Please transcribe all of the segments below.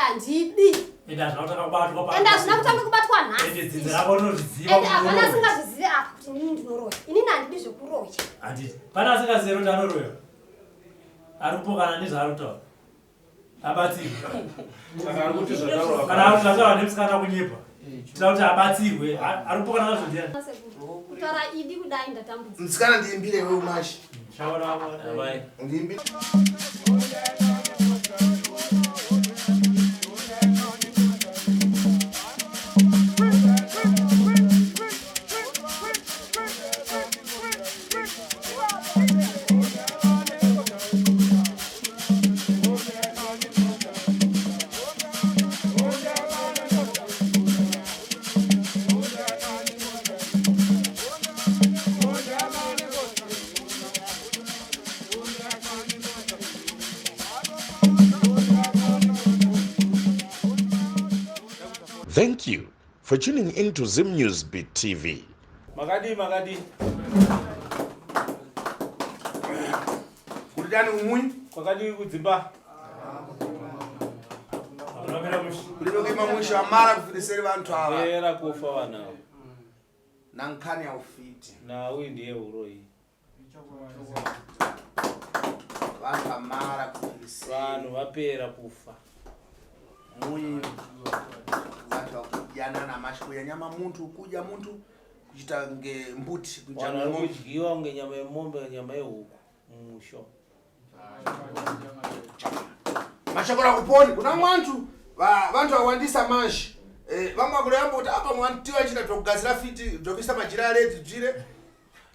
handidi. Enda zvinotaka kubatwa pa. Enda zvina kutanga kubatwa nhasi. Ende dzidzira bonozviziva. Ende apana singazviziva kuti nini ndinoroya. Inini handidi zvekuroya. Handidi. Pana singazero ndanoroya. Arikupokana nezvaarutaura. Abatsirwe. Saka arikuti zvataura. Kana zvataura nemusikana kunyepa. Tira kuti abatsirwe. Arikupokana nazvo ndiani? Kutaura idi kudai ndatambudza. Musikana ndiimbire wewe mashi. Shaura hapo. Bye. Ndiimbire. Thank you for tuning into Zim News Beat TV. Magadi. Kulidani umuni? Kwakadi kudzimba. Kuliloke mamusha amara kufiliseri vantu ava. Era kufa wana. Nankani ya ufiti. Na huyu ndiye uroi. Vantu amara kufiliseri. Vanhu vapera kufa. Mui vantu wakujana na mashiko ya nyama muntu kuja muntu kuchita nge mbuti kuchana ngombe kudyiwa nge nyama yemombe nyama yehuku musho. Mashakora kuponi kuna mwantu vantu awandisa mashi vamwe kulembo kuti apa mwantiwa china tokugazira fiti tobisa majira leti dzire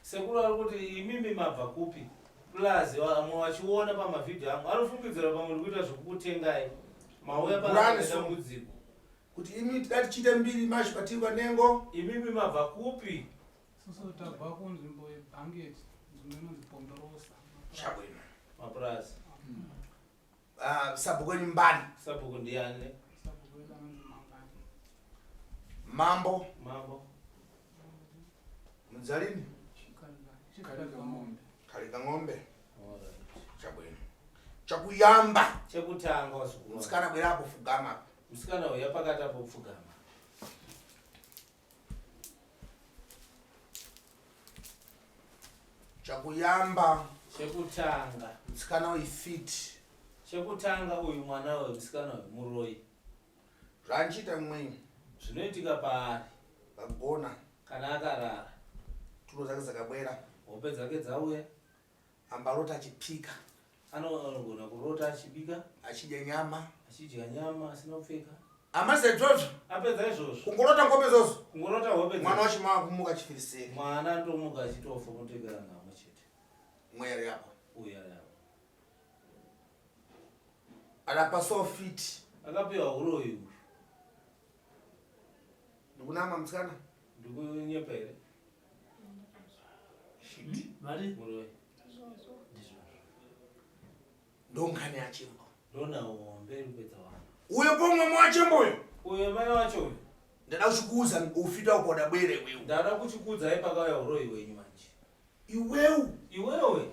sekuru ari kuti imimi mabva kupi plus amwe wachiona pa mavideo angu anofungidzira pamwe kuita zvokutengai mauya parambudziko kuti imi tidati chite mbiri mashi patirwa nengo imimi mabva kupi soso tabva kunzvimbo yebhanget nzvimbo inonzi Pondorosa chabwino maprasi sabukweni mbani sabuku ndiani sabukweni kanonzi Mambo Mzalini Kalika ng'ombe chabwino chakuyamba chekutanga wasukuma musikana bwerapo fugama musikana uya pakati apo fugama chakuyamba chekutanga musikana uifiti chekutanga uyu mwana we musikana we muroi zvanchita mwenye zvinoitika paari pagona kana akarara tulo zake zakabwera hope dzake dzauya ambarota achipika anogona kurota achibika achidya nyama asina kupfeka amaze dzozvo apedza izvozvo kungorota ngombe zozo kungorota hope mwana wachimava kumuka chifiriseri mwana ndomuka achitofa kutekera ngamo chete mwere yapo uya yapo adapaso fiti akapiwa uroi uyu ndikunama musikana ndikunyepa here shiti mari muroi ndongani achimbo ndonawo mberi kupedza wana uyo pomwe mwachimbo uyo mai wacho uyu ndada kuchikuuza ufita ukoda bwere wewe ndada kuchikudza ai pakauya uroi wenyu manje iwewe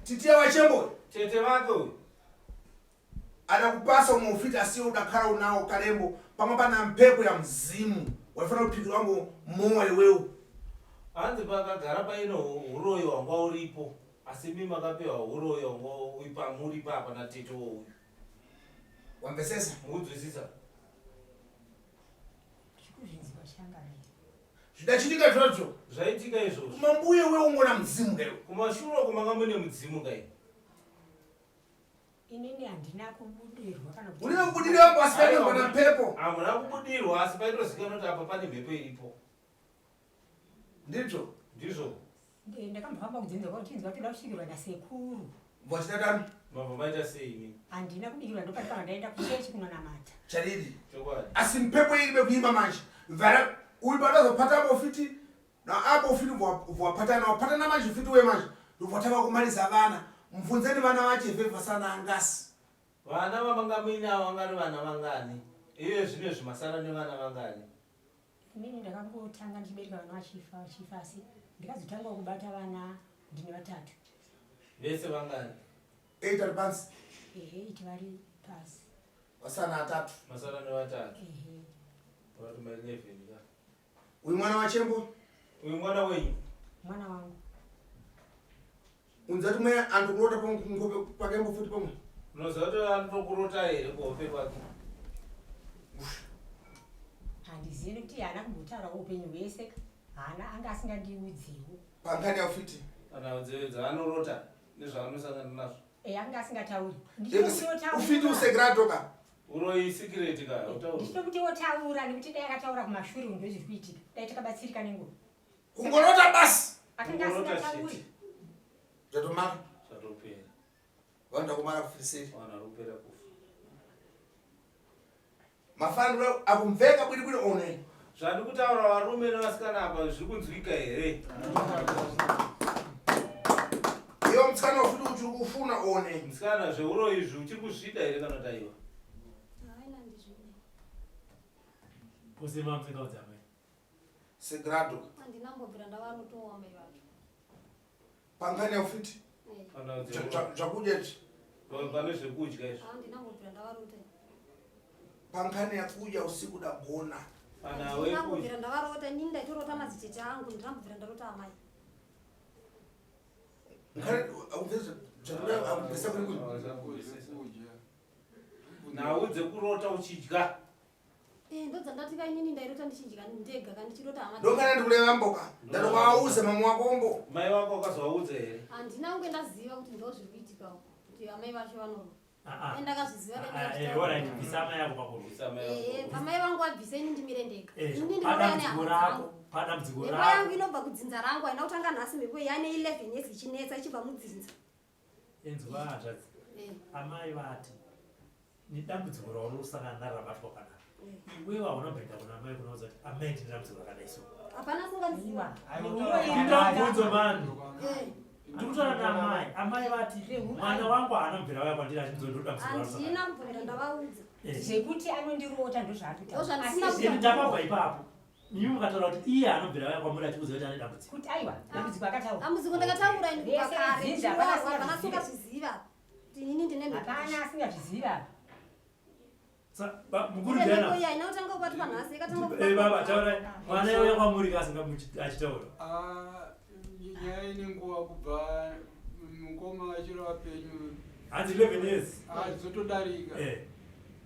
titiya wachimbo tete vake uyu adakupasa umwe ufita asiyo udakhala unawo kalembo pamwe pana mphepo ya mzimu waifana kuphikira wangu moyo wewe hanzi pakagara paino uroi wanga uripo asi mimi makapewa uroi wanga uipamuri papa na tete uyu wamvesesa mukuzwisisa zvidachitika zvozvo zvaitika izvozvo kumambuye wewe ungona mzimu leo kumashure kumanga ne mudzimu kai Inini handina kubudirwa kana kuti uri kubudirwa pasi pana mphepo hamuna kubudirwa asi paitozikanwa kuti apa pane mhepo iripo ndizvo ndakambofamba kudzinza kuti tinzwa toda kusvikirwa nasekuru vochitatani mabva maita sei imi handina kubikirwa ndopati panga ndaenda kuchechi kunonamata charidi chokwadi asi mphepo iribe kuimba manje mvara uri padazopata ufiti na apo ufiti wapatana manje ufiti we manje ndopatava kumaliza vana mvunzeni vana vachevhevha sana angasi vana vamangamina vangari vana vangani iye zvine zvimasana nevana vangani inini ndakangotanga ndichibereka vana vachifa asi ndikazotanga kubata vana ndine 3 vese vangani 8 ari pansi 8 vari pasi Wasana 3. Masana ni 3. ehe Watu ma 11 ka. Uyu mwana wa Chembo? Uyu mwana wenyu. mwana wangu Unzati mwe antu kurota pangope pakembo futi pamwe. Unozoto anokurota ere kuhope kwake. handizini kuti hana kumbotaura upenyu hwese hana anga asingandiudziwo Pankani ya ufiti. Kana udzedza anorota nezvaanosangana nazvo. anga asingatauri Ufiti usegrado ka. Uroi secret ka utaura. ndito kuti otaura nekuti dai akataura kumashure unhu zviri kuitika dai takabatsirika nenguva Kungorota basi. akanga asingatauri Zvatomara. Zvatopera. Wanda kumara kufisiri. Wana rupera kufa. Mafaniro akumveka bwiri bwiri one. Zvandi kutaura varume nevasikana apa zviri kunzwika here? Iyo mtsikana ufuti uchiri kufuna one. Musikana zveuro izvi uchiri kuzvida here kana taiwa? Haina ndizvide. Kusema mtsenga udzamai. Segrado. Andinambobvira ndavarotowa mai vacho. Pankani ya ufiti. Kana udzamai. Zvakudeti. Pane zvekudya izvi. Andinambobvira ndavarota. Pankani ya kuja usiku dagona. Kana Ndinambobvira wekudya. ndavarota nini ndaitorota madzitete angu ndinambobvira ndarota amai. Ngare akumvesa zvakuda akupesa bwiri bwiri. Naudze kurota uchidya. Ndodzandati kai nini ndairota ndichidya ndega kandi ndichirota amai. Ndokana ndikureva mboka. Ndatomauze mamu wakombo. Mai wako akazovaudza here? Handina kunge ndaziva kuti ndo zviri kuitikawo kuti amai vacho vanoro. Ah. Ndakazviziva Alright, bisama yako pakuru. pamai vangu vabvise ini ndimire ndega. Ini Pada ndinoona mdziko rako, pada mdziko mhepo rako. yangu inobva kudzinza rangu haina kutanga nhasi mhepo yane 11 yezi ichinetsa ichibva mudzinza. Enzwa zvadzi. Amai vati. Ni dambudziko rausangana naro rabatwa kana. Iwewe haunobvenda kuna mai kunoudza kuti amai ndine dambudziko rakadai so. Hapana singaziva. Ndinobvunzo mani. Ndikutaura namai. Amai vati mwana wangu haana mubvera waya kwandiri achimuzondoda dambudziko raro. Handina kubvira ndavaudza. zvekuti anondirota Ndozvandisina Ndapabva ipapo. Nimi mukataura kuti iye anobvera waya kwamuri achikuziva kuti ane dambudziko. kuti aiwa dambudziko akataura dambudziko ndakataura ini kubva Vese kare. vadzidza, Hapana singazviziva kuti inini ndine mhepo. hapana asingazviziva Mukuru Mhepo Johane. iyi haina kutanga kubati panhasi yakatanga Baba, taura mwana wewe kwamuri kasinga achitaura. Nyaya ine nguva kubva mukoma achiri wapenyu Hanzi 11 years. dzotodarika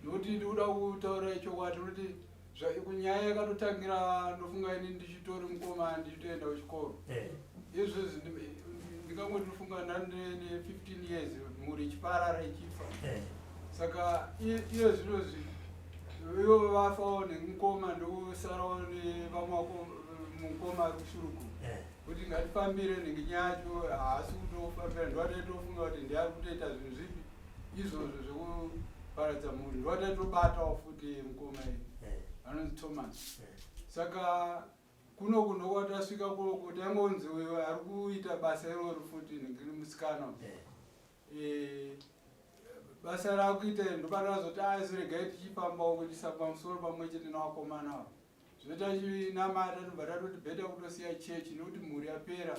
nokuti ndikuda kutaura chokwadi kuti kunyaya yakatotangira ndofunga ini ndichitori mukoma ndichitoenda kuchikoro izvozvi ndingangoti ndofunga ndane 15 years mhuri ichiparara ichifa saka iyo zvinozvi ivo vafawo nemukoma ndokusarawo nevamwako mukoma ari kushuruku kuti ngatifambire nhengenye yacho haasi kutofambira ndoataitofunga kuti ndiari kutoita zvinhu zvipi izvozvo zvekuparadza mhuri ndoataitobatawo futi mukoma iyi anonzi Thomas. Saka kuno ndokwataasvika kuti tangonzi ari kuita basa iroro futi nengiri musikana basa rakuita ndopatakazoti aziregai tichifambawo kuchisa pamusoro pamwe chete navakomanawo zvinoita chinamata tobva tatoti bheta kutosiya chechi nekuti mhuri yapera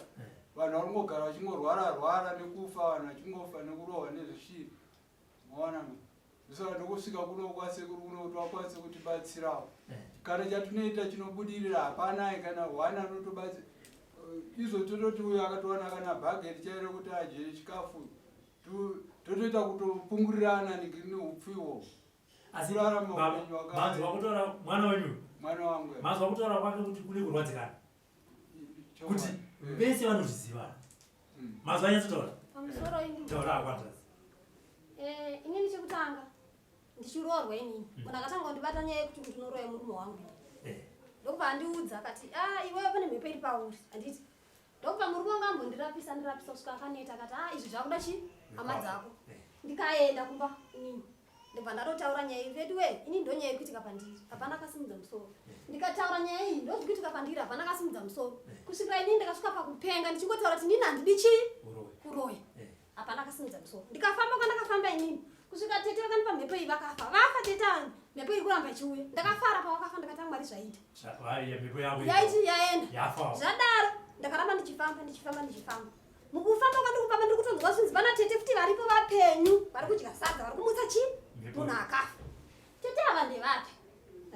vanhu varongogara vachingorwara nekufa vanhu vachingofa nekurohwa nezvishiri maona saka ndokusvika kuno kwasekuru kuno kuti vakwanise kutibatsirawo kana chatunoita chinobudirira hapana kana hwana anotobatsira izvo tototi uyo akatowana kana bhageti chairo kuti adyere chikafu totoita kutopungurirana neupfiwo Asi manzi wakutora mwana wenyu. Mwana wangu. Manzi wakutora kwake kuti kune kurwadzikana. Kuti vese vanozviziva. Manzi wanyatsotaura. pamusoro ini. Taura akwata. Inini chekutanga ndichiroorwa inini ndakatanga kundibata nyaya yekuti ndinoroya murume wangu ndokubva andiudza akati iwewe pane mhepo iri pauri handiti ndokubva murume wangu ambondirapisa kusvika akaneta akati izvi zvakuda chi hama dzako ndikaenda kumba inini ndibva ndatotaura nyaya iyi vedu we inini ndo nyaya ikuitika pandiri hapana akasimudza musoro ndikataura nyaya iyi ndo zvikuitika pandiri hapana akasimudza musoro kusvikira inini ndakasvika pakupenga ndichingotaura kuti inini handidi chi kuroya hapana akasimudza musoro ndikafamba kwandakafamba inini kusvika tete vakanipa mhepo iyi vafa tete vanhu mhepo iri kuramba ichiuya ndakafara pavakafa ndakati mwari zvaita yaiti yaenda zvadaro ndakaramba ndichifamba mukufamba kwandikufamba ndiri kutonzwa zvinzi vana tete futi varipo vapenyu vari kudya sadza vari kumutsa chi munhu akafa tete ava ndevati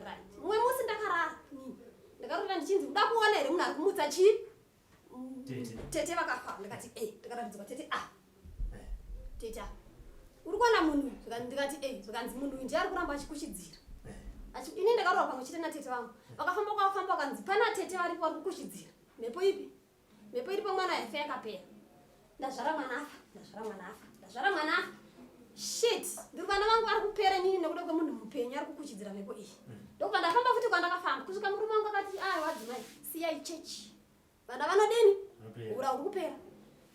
right mumwe musi ndakarara ndakarota ndichinzi kuda kuona here munhu ari kumutsa chii tete vakafa ndikati ndakaratidzwa tete tete uri kuona munhu ndikati zvakanzi munhu ndiye ari kuramba achikushidzira ini ndakarora pamwe chete natete vangu vakafamba kwavafamba vakanzi pana tete varipo vari kukushidzira mhepo ipi mhepo iri pamwana yafe yakapera ndazvara mwana afa shit ndiri vana vangu vari kupera nini nekuda kwemunhu mupenyu ari kukushidzira mhepo iyi ndokuva ndafamba futi kwandakafamba kusvika murume wangu akati wadzimai siyai chechi vana vanodini ura uri kupera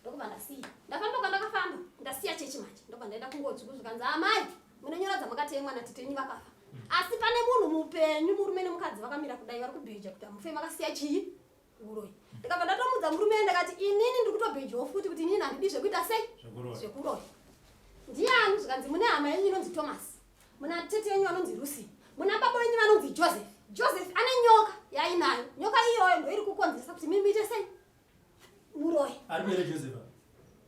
ndokuva ndasiya ndafamba kwandakafamba ndasiya chechi manje ndobva ndaenda kungotsvuku zvikanzi amai munonyoradza makatemwa natete wenyu vakafa asi pane munhu mupenyu murume nemukadzi vakamira kudai vari kubheja kuti hamufe makasiya chii uroi ndikabva ndatomudza murume ndakati inini ndiri kutobhejawo futi kuti inini handidi zvekuita sei zvekuroi ndiani zvikanzi mune hama yenyu inonzi Thomas muna tete yenyu anonzi Lucy muna baba wenyu vanonzi Joseph ane nyoka yainayo nyoka iyoyo ndo iri kukonzeresa kuti mimiite sei uroi ari mere Joseph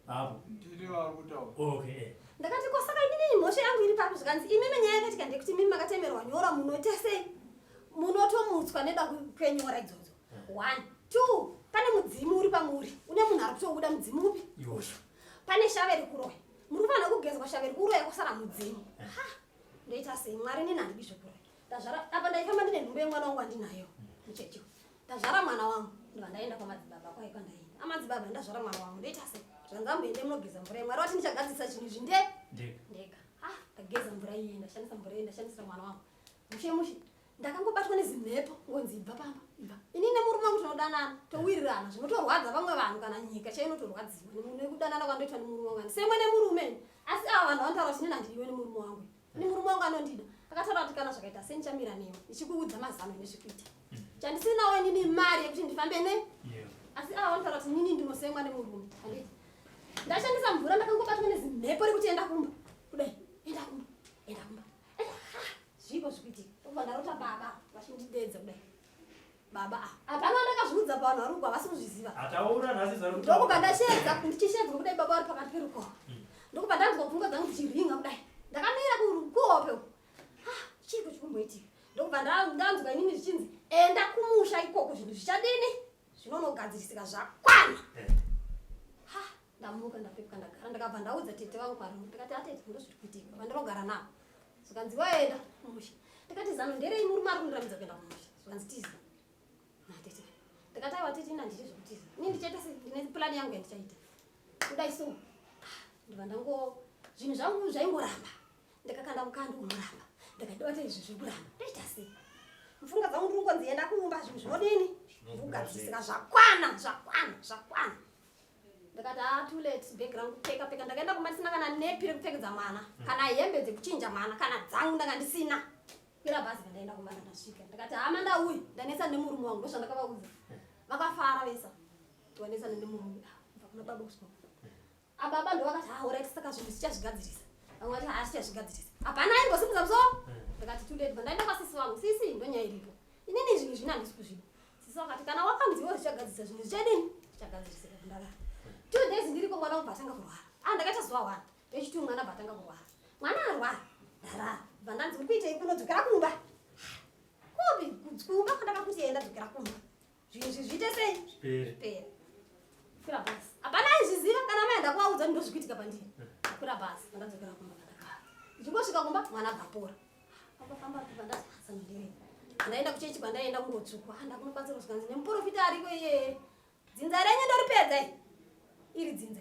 hapo ndiri vari kutaura okay ndakati kosaka inini mhosva yangu iri papo zvikanzi imimi nyaya yakatika ndekuti mimi makatemerwa nyora munoite sei munotomutswa neda kwenyora idzodzo 1 2 pane mudzimu uri pamuri une munhu ari kutouda mudzimu upi pane shaveri kuroi muri kufanira kugezwa shaveri kuroi kusara mudzimu ndoita sei mwari nini handidi zvekuroi ndazvara apa ndaifamba ndine nhumbi yemwana wangu andinayo muchecho ndazvara mwana wangu ndobva ndaenda kwamadzibaba kwaikandaina amadzibaba ndazvara mwana wangu ndoita sei zvangamboende munogeza mvura yemwari wati ndichagadzisa chinhu izvi ndega ndageza mvura iye ndashandisa mvura iye ndashandisa mwana wangu mushe ndakangobatwa nezimhepo ngonzi ibva pamba ibva inini nemurume wangu tinodanana towirirana zvinotorwadza vamwe vanhu kana nyika chainotorwadziwa nekudanana kwandoitwa nemurume wangu semwe nemurume asi ava vanhu vanotaura kuti nini handidiwe nemurume wangu ini murume wangu anondida akataura kuti kana zvakaita sei nichamira newe ndichikuudza mazano nezvekuita chandisinawo inini mari yekuti ndifambe ne asi ava vanotaura kuti nini ndinosemwa nemurume handiti ndashandisa mvura ndakangobatwa nezimhepo rekuti enda kumba kudai enda kumba zvipo zvikuitika ndobva ndarota baba vachindidedza kudai baba hapana ndakazviudza pavanhu vari kugwa vasi kuzviziva ndokubva ndashedza ndichishedza kudai baba vari pakati perukova ndokubva ndanzwa pfungwa dzangu dzichiringa kudai ndakamira kurukope chiiko chikumboitika ndokubva ndanzwa inini zvichinzi enda kumusha ikoko zvinhu zvichadini zvinonogadzirisika zvakwana ndamuka ndapepuka ndagara ndakabva ndaudza tete vangu kwarumu ndikati atete ndozviri kuitika vandinogara navo zvikanzi waenda kumusha ndikati zano nderei murume ari kundiramidza kuenda kumusha zvikanzi tiza natete ndikati aiwa tete ina nditi zvekutiza ini ndichaita sei ndine purani yangu yandichaita kudai so ndibva ndango zvinhu zvangu zvaingoramba ndikakanda mukandi unoramba ndikadibata izvi zvekuramba ndoita sei mupfungwa dzangu ndiri kungonzi enda kuumba zvinhu zvinodini zvinogadzisika zvakwana ndakati too late background kupfeka ndakaenda kumasina kana nepi rekupfekedza mwana kana hembe dzekuchinja mwana kana dzangu ndanga ndisina kwira bhazi kandaenda kumana ndasvika ndakati hama ndauya ndanetsa nemurume wangu ndozvandakavaudza vakafara vesa tiwanetsana nemurume kubva kuna baba kusvika ababa ndo vakati alright saka zvinhu zvichazvigadzirisa vamwe vati haasichazvigadzirisa hapana aimbosimudza musoro ndakati too late ndaenda kwasisi vangu sisi ndonyaya iripo inini zvinhu zvino handisi kuzvida sisi vakati kana wakanziwo zvichagadzirisa zvinhu zvichadini zvichagadzirisika kundara 2 days ndiriko mwana wangu bvatanga kurwara ndakaita zuva 1 vechitu mwana bvatanga kurwara mwana arwara ndarara bva ndanzi uri kuitei kunodzokera kumba kobi kumba kwandakakuti enda dzokera kumba zvinhu izvi zviite sei zvipera kwira bhasi hapana aizviziva kana maenda kuvaudza ndozvikuitika pandiri kwira bhasi ndadzokera kumba kandakara ndichingosvika kumba mwana abvapora akafamba kubva ndati hasanondirei ndaenda kuchechi kwandaenda kungotsukwa ndakunokwanisa kuzvikanzi nemuprofita ariko iyeye dzinza renyu ndoripedza iri dzinza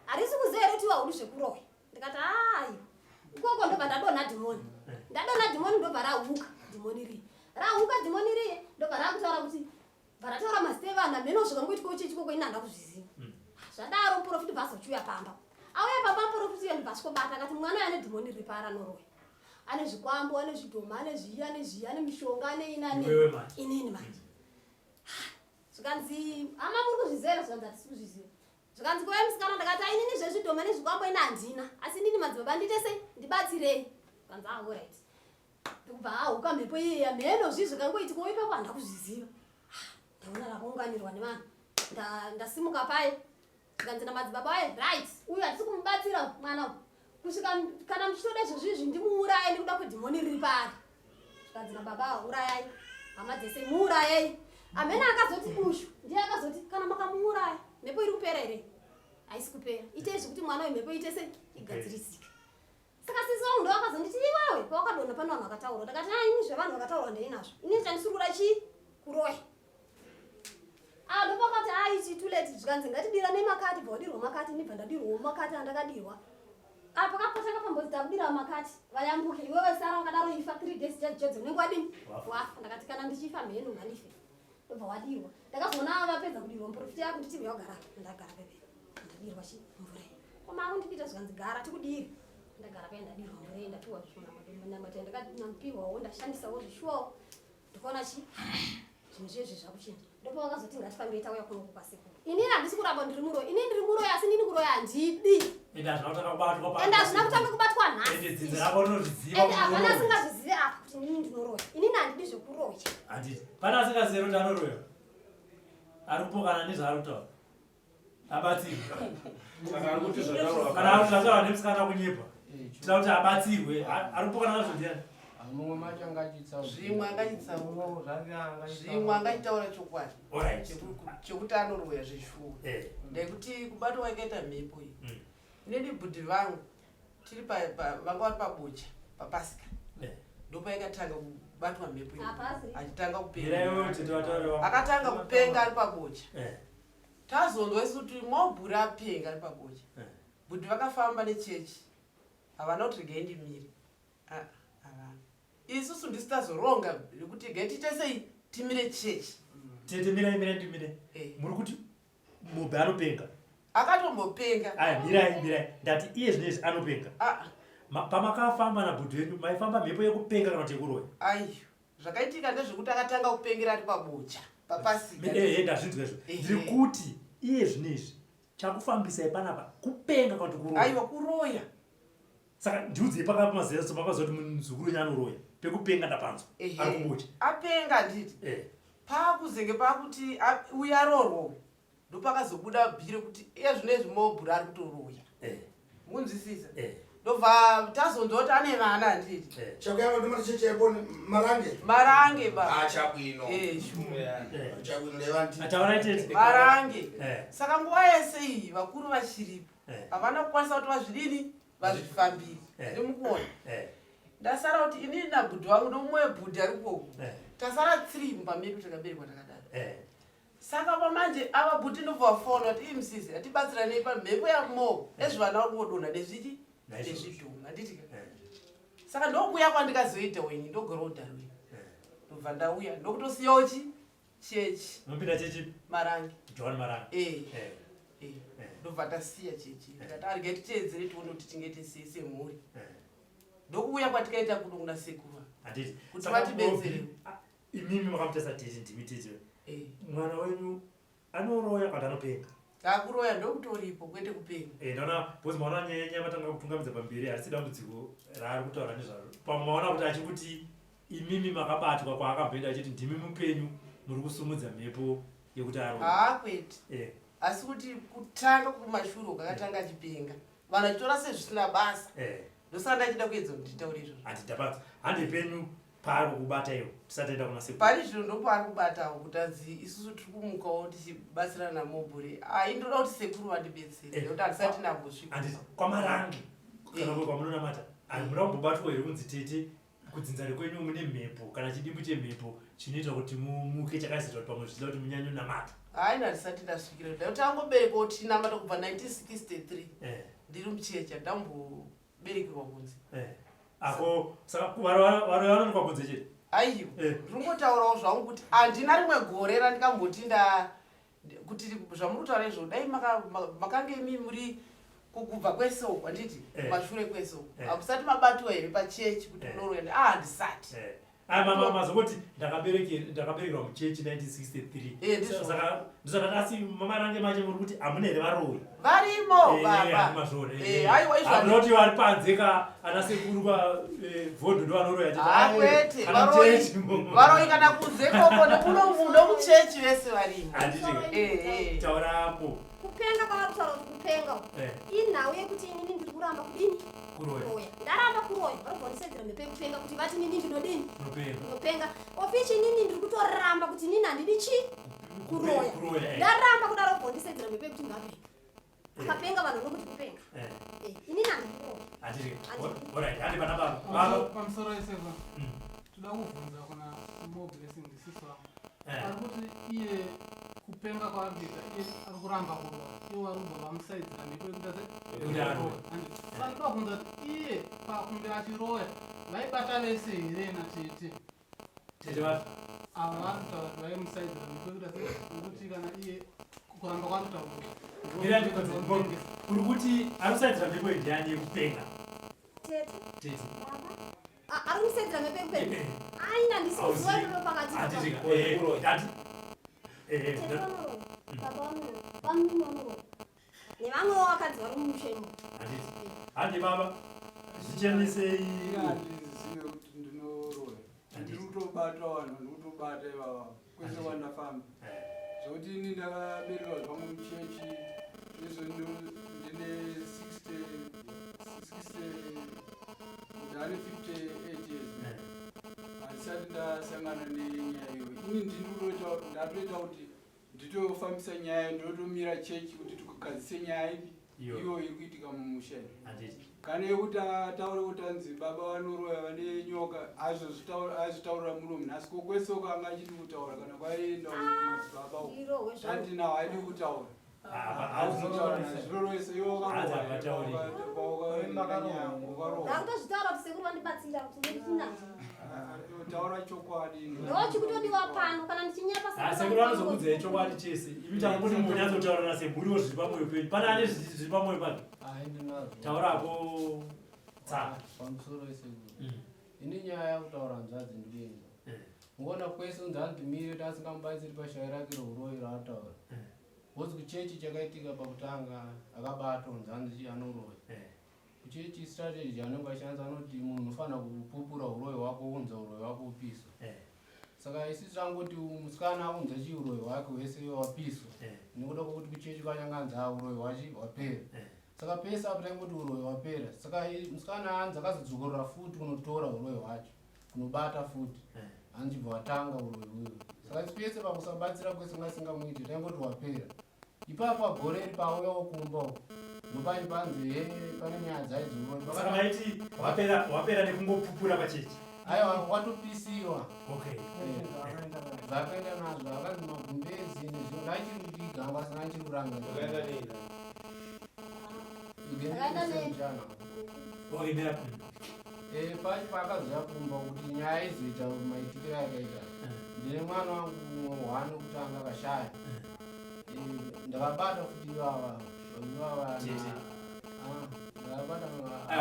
harisi kuziva here kuti waudi zvekurohwa ndikati hayi ikoko ndobva ndadonha dhimoni ndobva rahuka dhimoni riye ndobva rakutaura kuti bva rataura mazitevanhu mheno zvakangoitika uchechi koko ini handa kuzviziva zvadaro muprofiti bvasa uchiuya pamba auya pamba muprofiti iyo ndibvasikobata akati mwana uyo ane dhimoni riri paari anorohwa ane zvikwambo ane zvidhoma ane zviyi ane mishonga ane inini manje zvikanzi hama muri kuzviziva here zvikanzi hatisi kuzviziva zvikanzi kuve musikana ndakati ainini zvezvidhoma nezvikwambo ina handina asi nini madzibaba ndiite sei ndibatsirei zvikanzi alright ndikubva hahuka mhepo iyeya mheno zvii zvikangoitika ipapo handa kuzviziva ndaona rakaunganirwa nevanhu ndasimuka paye zvikanzi namadzibaba aye right uyu hatisi kumubatsira mwana kusvika kana muchitoda izvozvizvi ndimuuraye ndikuda kudhimoni riri pari zvikadzina baba urayai hama dzese muurayai amene akazoti ushu ndiye akazoti kana makamuuraya mhepo iri kupera here haisi kupera ite zvekuti mwana wemhepo ite sei igadzirisike saka sisi vangu ndo vakazonditi iwewe pawakadonha pane vanhu vakataura ndakati ini zvevanhu vakataura ndeinazvo ini chandisungura chii Kuroya ndopakati ichi tuleti zvikanzi ngatidirane makati bvawadirwa makati nibva ndadirwawo makati andakadirwa apa kapatanga pambozi takudira makati vayambuke iwewe sara wakadaro ifa 3 days jedzo unenge wadini wafa ndakati kana ndichifa mhenu nganife ndobva wadirwa ndakazoona vapedza kudirwa muprofiti yako nditi veyagara ndagara pepe ndadirwa chi mvura koma akundipita zvikanzi gara tikudiri ndagara pe ndadirwa mvura ndapiwa zvonamata ndakanapiwawo ndashandisawo zvishuwawo ndikaona chi zvinhu zvezvi zvakuchinja ndopa wakazoti ngatifambire tauya kuno kupasekuru inini handisi kuramba ndiri muroya inini ndiri muroya asi nini kuroya handidi ende hazvina kutanga kubatwa nhasi hapana asingazvizivi apa kuti inini ndinoroya inini handidi zvekuroya handiti pana asingazero ndanoroya ari kupokana nezvaari kutaura abatsirwe kana ari kutaura nemusikana kunyepa tira kuti abatsirwe ari kupokana nazvo ndiani mumwe macho angachitsawo zvimwe angachitaura chokwadi chekuti anoroya zveshuwa ndekuti kubatwa wakaita mhepo iyi inini bhudhi vangu tiri vanga vari pabucha papasika ndopaikatanga kubatwa mhepo iyi achitanga kupenga akatanga kupenga ari pabucha tazondwesi kuti mobhuri apenga ari pabucha bhudhi vakafamba nechechi havana kuti regai ndimire isusu ndisitazoronga rekuti gaititesei timire chechi timire muri kuti mubhe anopenga akatombopenga mirai ndati iye zvinezvi anopenga pamakafamba nabhudhi wenyu maifamba mhepo yekupenga kana kuti yekuroya aiyo zvakaitika ndezvekuti akatanga kupengera ari pabucha papasika ndazvinzwa izvo ndiri kuti iye zvinezvi chakufambisai panapa kupenga kana kuti kuroya aiwa kuroya saka ndiudzei pakapa mazeso makazoti muzukuru nyanoroya pekupenga ndapanzwa ari kubucha apenga nditi pakuzenge pakuti uyarorwa ndopakazobuda bhire kuti iye zvinezvi mobhuri ari kutoroya munzwisisa ndobva tazonzwa ane vana nditi chakuyamba ndomati chechepo marange chabwino marange saka nguva yese iyi vakuru vachiripo havana kukwanisa kuti vazvidini vazvifambiri ndimukuona ndasara kuti inini nabhudhi wangu nomumwe bhudhi ari koko tasara 3 mumba medu takaberekwa takadaro saka pamanje ava bhudhi ndobva vafona kuti imusisi atibatsiranei pamhepo yamoo ezvivana vari kungodonha nezviti nezvidhuma handitika saka ndokuya kwandikazoita weni ndogora udharweni ndobva ndauya ndokutosiyawo chechi mupinda chechi Marange Johane Marange ndobva tasiya chechi ndikati arige titeedzere tione kuti tingete semhuri ndokuuya kwatikaita kuno kuna sekuru handiti kuti vatibetsere imimi makamutesa tete ndimi tete mwana wenyu anoroya kana anopenga kakuroya ndokutoripo kwete kupenga ndaona bhozi maona nyaya matanga kutungamidza pamberi asi dambudziko raari kutaura nezvaro pamaona kuti achikuti imimi makabatwa kwaakabvenda achiti ndimi mupenyu muri kusumudza mhepo yekuti aroya kwete asi kuti kutanga kumashuro kakatanga achipenga vanhu achitora sezvisina basa ndosaka ndachida kuedza kuti nditaure izvozvo handidapatsa hande penyu paari kubata iwo tisataenda kuna sekuru pari zviro ndopaari kubatawo kuti anzi isusu tiri kumukawo tichibatsirana mobhuri indoda kuti sekuru vandibetsere nekuti handisati ndambosvika handiti kwamarange kana kwamunonamata murambobatwa here kunzi tete kudzinzari kwenyu mune mhepo kana chidimbu chemhepo chinoita kuti muke chakaisirwa kuti pamwe zvichida kuti munyanye namata handisati ndasvikira nekuti angoberekwawo tinamata kubva 1963 ndiri muchecha ndamboberekerwa kunzi ako saka vari vanonikwa kunze chete aiyo ndingotaurawo zvangu kuti handina rimwe gore randikamboti kuti zvamuri kutaura izvo dai makange imi muri kubva kwesoko handiti mashure kwesoko hamusati mabatwa here pachechi kuti munoroya handisati mama zoti ndakaberekwa muchechi 1963 saka ndizvatasi Marange mache muri kuti amunere varoi varimo baba aiwa izvanoti vari panze ka ana sekuru vhodho ndo vanoroya akwete varoi kana kunze koko nekuno muchechi vese varimo taurapo kupenga kwavarutaura kuti kupenga inhau yekuti inini ndiri kuramba kudini kuroya ndaramba kuroya varikuvandisedzera mhepo yekupenga kuti vati nini ndinodini nopenga ofichi inini ndiri kutoramba kuti nini handidi chi kuroya ndaramba kudaro kuvandisedzera mhepo yekuti ngapenga akapenga vanhu nokuti kupenga inini pamusoro eseva toda kuvhunza kuna small blessing ndisisi wavo arikuti iye kupenga kwaabita iye ari kuramba kuroya iye warubva vamusaidzira mhepo yekuti ndokubvunza kuti iye pakunge achiroya vaibata vese here natete ava varikutaura kuti vaimusaidzira mhepo yekuti kana iye kuramba kwarikutaura uri kuti anosaidzira mhepo ndiani yekupenga tete ari kusaidzira mhepo yekupenga aina ndisiziva ipepo pakati baba vanoroya nevamwe vakadzi vari mumushenyu handi baba zvichenesei ndizive kuti ndinoroya ndiri kutobata vanhu ndikutobata ivava kwese kwandafamba zvokuti ini ndakaberekwa zvamwe muchechi izvo ndine 58 years handisati ndasangana nenyaya iyo ini ndatoita kuti nditofambisa nyaya ndotomira chechi kuti tikugadzise nyaya ipi iyo iri kuitika mumusheni kana yekuti ataure kuti anzi baba vanoroya vane nyoka azvitaurira muromo nhasi kokwese uko anga achidi kutaura kana kwaienda kumadzibaba uko tandinawo aidi kutaura zviroroese ndakutozvitaura kuti sekuru vandibatsira kuti ndinazvo taura chokwadi ndochikutodiwa pano kana ndichinyapasekuru vanozokudzai chokwadi chese imi tanguti munyazotaura nasemhuriwo zviri pamwoyo penyu pane ane zviri pamwoyo pake taurapo pamusoro wesekuru ini nyaya yakutaura nzvadzi ndibenga ngona kwese unzi andimire kuti asingamubatsiri pashaya rake rouroyi raataura wonzi kuchechi chakaitika pakutanga akabatwa nzanzi anoroya kuchechi strategy anenge ashandisa anoti munhu unofanira kupupura uroyi hwako unza uroyi hwako upiswa saka isi tangoti musikana unza chi uroyi hwake wese wapiswa nekuda kwokuti kuchechi kwanyanganza uroyi hwachi hwapera saka pese apo taingoti uroyi hwapera saka musikana anzi akazodzokorera futi kunotora uroyi hwacho kunobata futi anjibva watanga uroyi uyo saka isi pese pakusabatsira kwese ngasingamuiti taingoti hwapera ipapo agore iri pauyawo kumba uko ndopai panzi pane nyaya dzaidzosaka maiti wapera nekungopupura pachechi aiwa watopisiwa zvakaenda nazvo akanzi magumbezi nezvimwe ndachiri kutigamba sina achiri kuranga pacho paakazoya kumba kuti nyaya izoita maitikiro yakaita ndine mwana wangu mumwe kutanga akashaya ndakabata futi ivava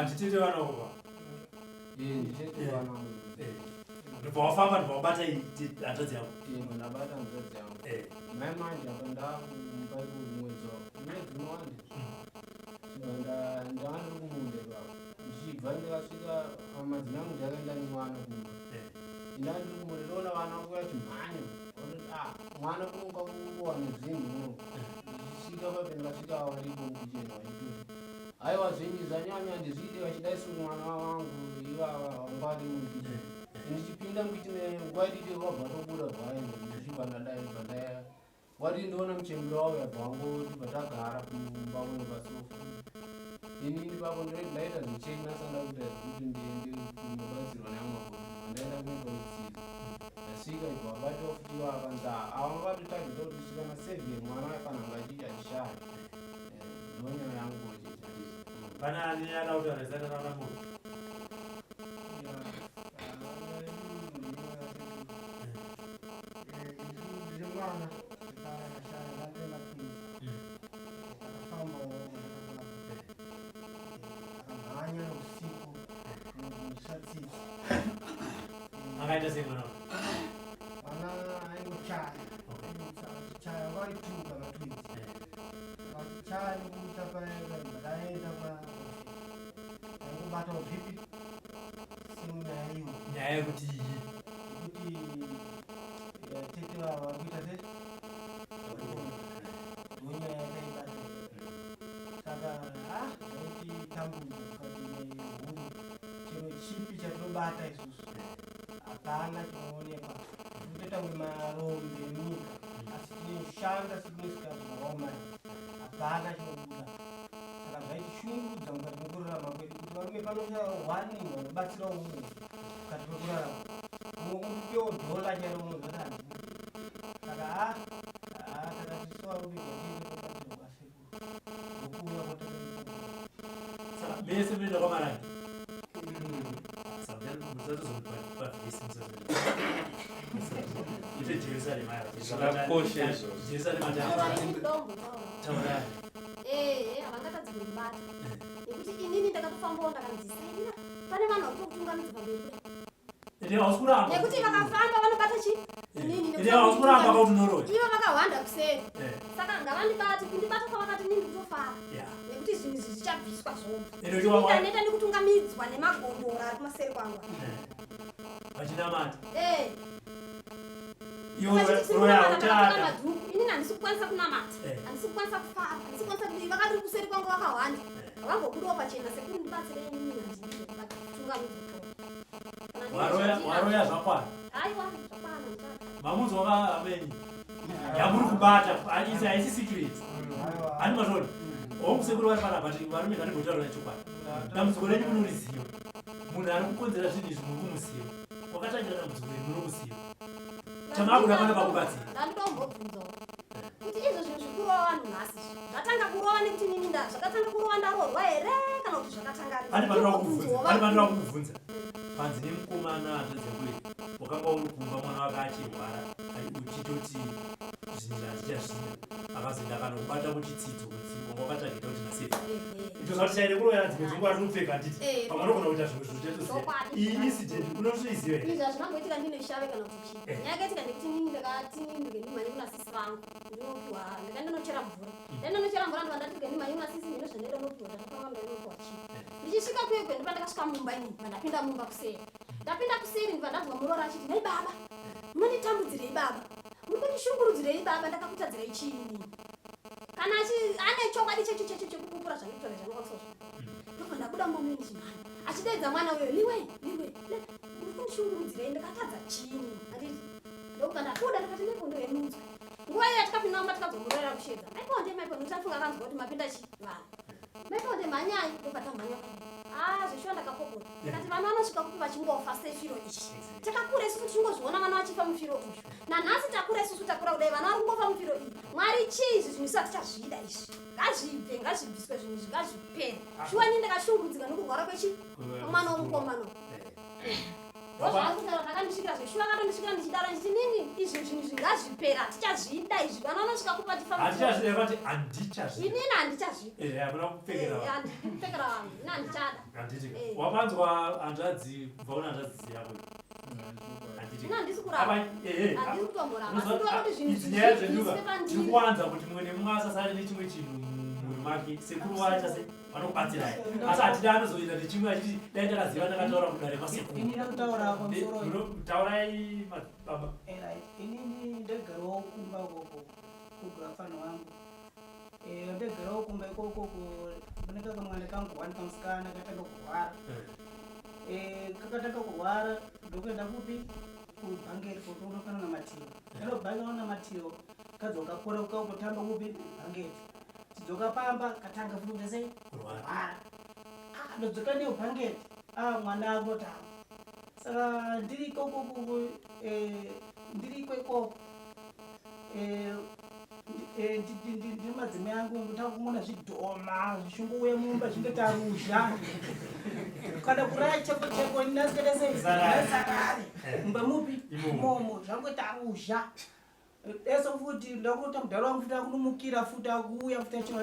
nditete vanaova nditete vanaova ndobva wafamba ndobva wabata hanzvadzi yangu ndabata hanzvadzi yangu mai manje apa ndakumwedzi unowande ndanga ndiri kumunde ivavo ndichibva ndikasvika madzina angu ndakaenda nemwana kumba ndanga ndiri kumunde ndoona vana kuya chimhanyo mwana kunonga kuwana zvinhu ndichisvika pape ndikasvika varipo mukicheni vaitoti aiwa zvenyu zvanyanya ndizviite vachidaisu mwana wangu ivava vangvari mukicheni ndichipinda mukicheni nguva idite vabva tobuda bvaenda ndichibva ndadai wati ndoona muchembero wavo yabva wangoti bvatagara kumba kuno pasofa inini papo ndaita zvicheni nasanda kuita zvekuti ndiende kunobatsirwa neyamaboi ndaenda kuimba utsiri ndasvika ibva vabatiwa futi vakanza avangatotageta kuti kusvika na7 mwana aifananga achishaya ndonyaya yangu pane ani ada kutaura zita ranamunhu aita sei mwana Mwana aingochaya. Chaya waituka matwins. Chaya nikuita paenda ndaenda pa. Aikubata upipi. Simunyaya iyo. nyaya yekuti tete wakuita sei? Munyaya yakaibata. Saka zaiti tambudza kuti huru chero chipi chatinobata isusu hapana chinoonekwa totoita wemarombe enyika asi tinoshanda sekunosikazvaoma hapana chinobuda saka zvaitishungurudza mukati mekurarama kwedu kuti varume panoshaa hwani vanobatsira umwe mukati mekurarama umwe kundipiwo dhola chero munhu zvakandi saka takati sevarume gwatindobatsirwa sekuru nokuuya saka bese munoenda kwaMarange ite Jerusalem zvakakosha izvo Jerusalem havangatadzibata nekuti inini ndakatofambawo ndakanzisaira pane vanhu vakutokutungamidza pamberi nekuti vakafamba vanobata chi ininikuramba kautinoroya ivo vakahwanda kuseri saka ngavandibati kundibata kwavakati nini kutofara nekuti zvinhu izvi zvichabviswa zvoindaneta ndikutungamidzwa nemagondora ari kumaseri kwangwa vachinamata inini handisi kukwanisa kunamata handisi kukwanisa kufara handisi kukwanisa kuti vakatiri kuseri kwangu vakahwanda havangobudawo pachena sekuri ndibatsirei inini handitungamidzwa waroya zvakwana aiwa zvakwana mamunzi wakamenyi yamuri kubata haisi secret hani matoni omusekuru vari panapa kuti varume vanigotaro nechokwadi dambudziko renyu munoriziva munhu ari kukonzera zvinhu izvi muri kumuziva wakatangira dambudziko renyu munokuziva chamakuda pana pakubatsira ndandombobvunzawo kuti izvo zvinhu zvikurova vanhu nhasi zvatanga kurova nekuti nini zvakatanga kurova ndarorwa here kana kuti zvakatangapani pandira kukubvunza panzi nemukomana zvedzekuri wakanga uri kumba mwana wake achirwara uchitoti zvinhu zvichazvina akazoenda kanokubata kuchitsidzo kuti wakatagita kuti nasefa ito zvati chaire kuroya dzimwe dzenguva rinopfeka nditi pamanogona kuita zvimwe zvichatoziva iyi incident unotoiziva here izvi hazvinangoitika ndine shave kana kuti chii nyaya yakaitika ndekuti nini ndakati ndimhanye kuna sisi vangu ndinopiwa ndakandinochera mvura ndandinochera mvura ndiva ndati ndimhanye kuna sisi ndino zvandaida unopiwa ndakapanga ndainopiwa chii ndichisvika kwekwe ndipa ndakasvika mumba inini ndapinda mumba kuseri ndapinda kuseri ndiva ndanzwa murora achiti nhai baba munonditambudzirei baba muri kundishungurudzirei baba ndakakutadzirei chiini kana ane chokwadi checho chekupupura zvandikutora zvandikwanisa ndobva ndabuda momini chimhani achideedza mwana uyo liwe muri kundishungurudzirei ndakatadza chiini anditi ndobva ndabuda ndakati nekondo yemunzwe nguva iyo yatikapinda mumba tikabva murorera kushedza maiponde nditafunga akanzwa kuti mapinda chi vanhu maiponde mhanyai ndobva tamhanya zveshuwa ndakapopota ndikati vana vanosvika kupi vachingofa sechiro ichi takakura isusu tichingozviona vana vachifa mufiro uyu nanhasi takura isusu takura kudai vana vari kungofa mufiro iyi mwari chii izvi zvinhu isati tichazvida izvi ngazvibve ngazvibviswe zvinhu izvi ngazvipere shuwa nini ndakashungurudzika nokurwara kwechi mwana womukomano ndakandisvikira zveshuwa akatondisvikira ndichidaro nditi nini izvi zvinhu zvingazvipere hatichazvida izvi vana vanosvika kupi vachifainini handichazvida ndikupfekera vanhu ini handichada wapanzwa hanzvadzi kubva kuna hanzvadzi yako ini handisi kuramba handisi kutomboramba kuti zvinhu nyaya zvenyuka ndikuwanza kuti mumwe nemumwe asasare nechimwe chinhu mumwe make sekuru wacha se vanokubatsirai asi hatida anozoenda nechimwe achiti dai ndakaziva ndakataura kudare masekuru-taurai baba inini ndegarawo kumba koko kugafana wangu ndegarawo kumba ikoko kuneka kamwana kangu wani kamusikana katanga kurwara kakatanga kurwara ndokuenda kupi kubhangeri kotonofana namatiro ndinobhanga namatiro kadzoka kura ukangotamba kupi bhangeri tidzoka pamba katanga futi sei kurwara ndodzoka ndiyo bhangeri mwana akotamba saka ndiri ikoko ndiri ikoko ndiri madzimai angu ndotanga kumona zvidhoma zvishungouye mumba zvingetaruzha kana kuraya cheko nasikadesezarari mumba mupi momo zvangotaruzha eso futi ndakuta mudhara wangu futi akunomukira futi akuuya futi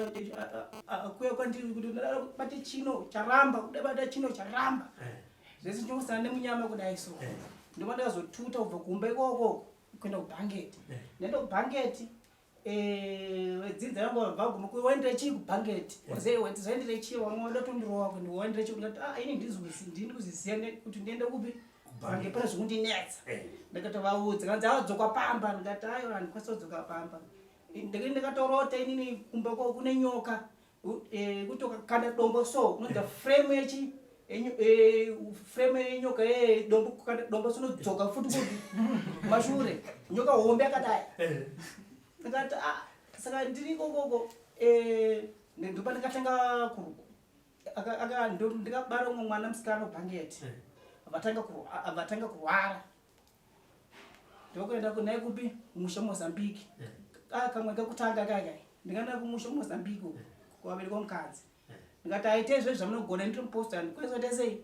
akuya kwandiri kuti bate chino charamba kudabata chino charamba zvese ndingosana nemunyama kudai so ndima ndakazotuta kubva kumba ikoko kuenda kubhangeti ndaenda kubhangeti wedzidza yangu wabva guma kuendere chii kubhangeti zaendere chii vamwe wada tondirowa kuti waendere chii ndikati ini ndini kuziziya kuti ndiende kupi bhange pane zvekundinetsa ndikati vaudza kanzi adzoka pamba ndikati ayo handikwanisa kudzoka pamba ndikatoorota inini kumba kwako kune nyoka kuti ukakanda dombo so unonza frame yechi frame yenyoka yedombo kukanda dombo so unodzoka futi kuti mashure nyoka hombe akadai ndikati saka ndiri ikokoko ndopa ndikatanga ndikabara umwe mwana musikana webhangeti vatanga kurwara ndokuenda kunaye kupi musha Mozambique kamwe kakutanga kaka ndikaenda kumusha Mozambique kuvabereka mukadzi ndikati aite izvezvi zvamunogona ndiri muposta ndikwezote sei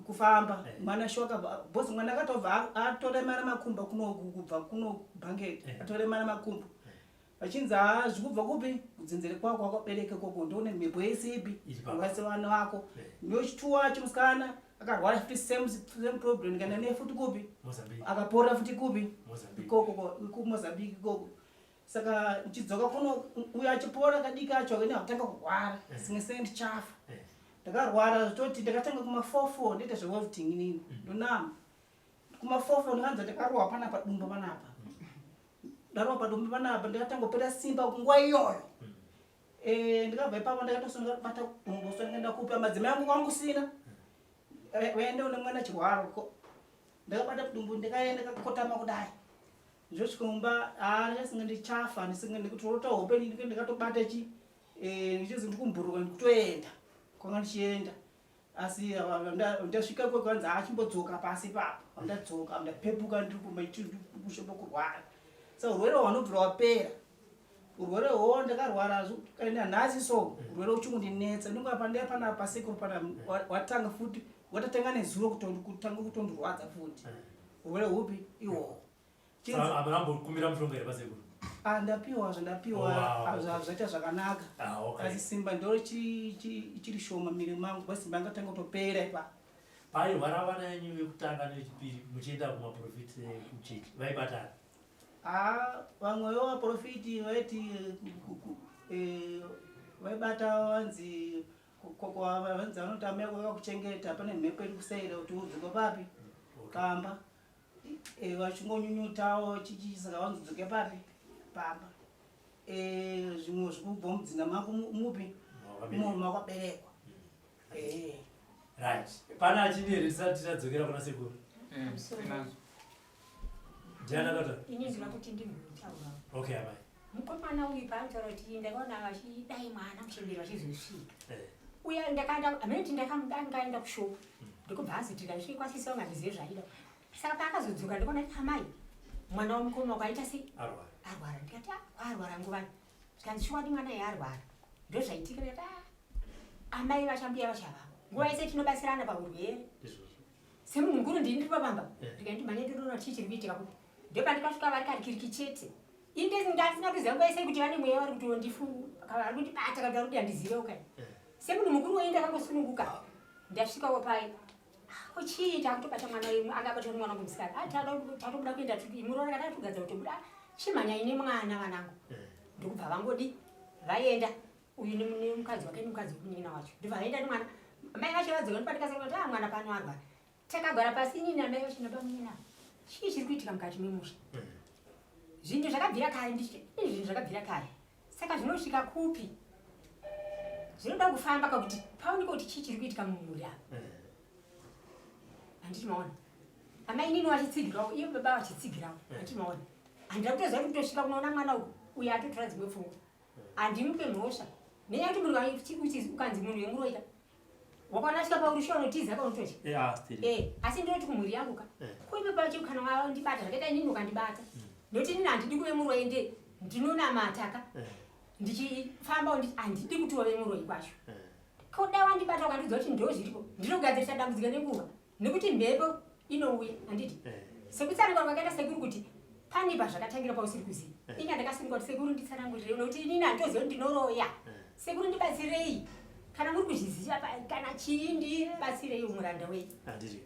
kufamba mwana shoka bhosi mwana akatobva atore mana makumba kubva kuno bhangeti atore mana makumba vachinzi zvikubva kupi kudzinzere kwako wakabereke koko ndione mhepo yesipi ungase vana vako ndochituwa chimusikana akarwara futi same problem ndikaenda naye futi kupi akapora futi kupi ikoko kuMozambique ikoko saka uchidzoka kuno uyo achipora kadiki acho akenda kutanga kurwara singe sendi chafa ndakarwara zvototi ndakatanga kuma44 ndiite zvewelding inini ndonama kuma44 ndikanzi ndakarohwa panapa dumba panapa ndarohwa padumba panapa ndikatanga kupera simba nguva iyoyo ndikabva ipapo ndakatosonga bata umboso ndikaenda kupa madzimai angu kwangu sina waende une mwana chirwaro ndakabata dumbu ndikaenda kakotama kudai ndosvikumba ndasinga ndichafa ndisinga ndikutorota hope ndikatobata chi ndichizi ndikumburuka ndikutoenda kwanga ndichienda asi ndasvika kwekwanzi achimbodzoka pasi papo ndadzoka ndapepuka ndirikushopa kurwara saka urwere hwanobvira wapera urwere hwo ndakarwara kaenda nhasi so urwere uchingundinetsa ndingapa ndepana pasekuru pana watanga futi watatanga nezuro kutanga kutondirwadza futi urwere hupi ihwohwo akambokumira mushonga here pasekuru ndapiwa zvaita zvakanaka asi simba ndoro chiri shoma miri mangu kwasimba angatanga kutopera ipapo pairwara vana yenyu vekutanga nevechipiri muchienda kumaprofiti kuchechi vaibatana vamwewo vaprofiti vaiti vaibata vanzi vanoti amai ako akakuchengeta pane mhepo iri kusaira kuti udzoke papi pamba vachingonyunyutawo saka vanzodzoke papi pamba zvimwe zvikubva mudzinga mako mupi makaberekwa right pana achini here tisati tadzokera kuna sekuru ini ndinoda kuti ndimutaura okay amai mukomana uyu paanotaura kuti ndakaona vachidai mwana muchemberi vachizosvika uya ndakaenda amenoti ndakaenda kushopu ndikubva azoti ndasvikwasisa ungandizive zvaida saka paakazodzoka ndikaona amai mwana womukoma wakaita sei arwara ndikati arwara nguvani tikanzi shuwadi mwana yaarwara ndozvaitika ndikati amai vachambuya vachavavo nguva yese tinobatsirana paurwere semunhu mukuru ndini ndiri papamba ndikaiti manye ndinoona chii chiri kuitika kuti ndopandikasvika vari karikiriki chete ndasina kuziva nguva yese kuti vane mweya vari kuti vari kundibata kana kuti handizive ukai semunhu mukuru wei ndakangosununguka ndasvikawo pai chii takutobata mwana wemu akabata mwana wangu musikana tatobuda kuenda muroona kana tugadza kutobuda chimhanya ine mwana vanangu ndokubva vangodi vaenda uyu nemukadzi wake nemukadzi wekunyina wacho ndobva vaenda nemwana mai vacho vadzoka ndopandikasakati mwana pano arwara takagara pasi inini amai vacho napamunyina chii chiri kuitika mukati memusha zvinhu zvakabvira kare zvinhu zvakabvira kare saka zvinosvika kupi zvinoda kufamba kakuti paoneka kuti chii chiri kuitika mumhuri apa handiti maona amai inini vachitsigirawo iye baba vachitsigirawo handiti maona handida kutoziva kuti kutosvika kunoona mwana uyu atotora dzimwe pfungwa handimupe mhosva nenyaya kuti munhu waiuti ukanzi munhu wemuroita wakaona svika paurusha unotiza kaunototya asi ndinoti kumhuri yangu ka kuime pacho kana wandibata zvakaita inini ukandibata noti inini handidi kuve muroi ndinonamata ka ndichifamba handidi kuti wave muroi kwacho kodai wandibata ukandiudza kuti ndo zviripo ndinogadzirisa dambudzika nenguva nekuti mhepo inouya handiti sekutsanangura kwakaita sekuru kuti pane pazvakatangira pausiri kuziva inga ndakasunga kuti sekuru nditsanangurire nokuti inini handitoziva kuti ndinoroya sekuru ndibatsirei kana muri kuzviziva kana chii ndibatsirei muranda wei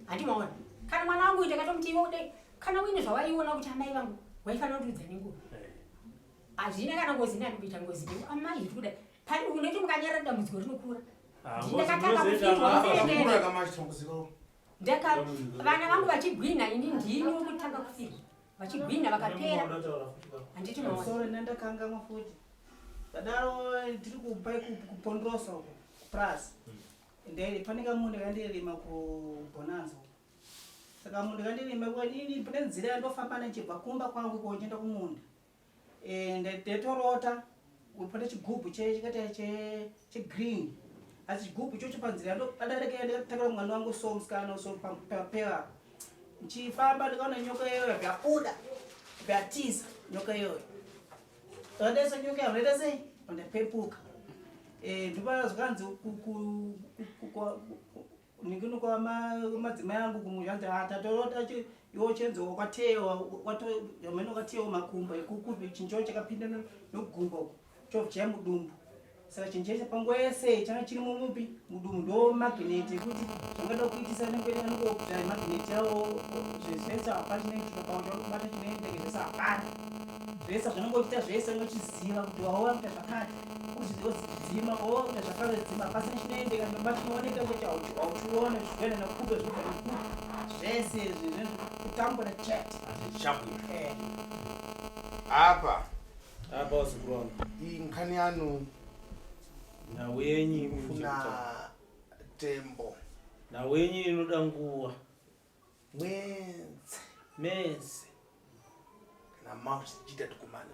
handimaona kana mwana wangu ndakatomti iwe kana uine zvawaiona kuti amai vangu waifana kutudza nenguva hazvina kana ngozi ndandikuita ngozi neu amai zviri kuda pani unoti mukanyara dambudziko rinokura ndakatanga kufirwa vana vangu vachigwina ini ndini wokutanga kufirwa vachigwina vakapera handiti mawa nandakangamwa futi padaro tiri kupa kupondrosa uko plus pane kamunhu kandirima kubonanza saka munhu kandirima ini pane nzira yandofamba nechibva kumba kwangu kochienda kumunda ndetorota pane chigubhu chegreen asi chigubhu chocho panzira adareke ndakatakira mwana wangu somusikana papera nchifamba ndikaona nyoka iyoyo vyabuda vyatiza nyoka iyoyo ndadesa nyoka yayo ndaita sei ndapepuka ndopara zvakanzi ningino kwamadzimai angu kumuzvanzi tatorota iwo chenzo kwatewa amene kwatewa makumba ekukupi chinjo chakapinda nogumba chovcha mudumbu saka chinjeche panguva yese changa chiri mumupi mudumbu ndo magneti ekuti zvangada kuitisa nekuenda nokuti magneti yawo zvese hapana chinoitika paubata chinoendeke zvese hapana zvese zvinongoita zvese unochiziva kuti wawakuita zvakati uchidzima wawakuita zvakadzima pasina chinoendeka ndomba chinooneka kuti hauchiona zvichienda nekupe zvikupe zvese kutambura chat apa usikurona iyi nkhani yanu nawenyi funa tembo nawenyi inoda nguwa mwenzi na mao chichita tukumani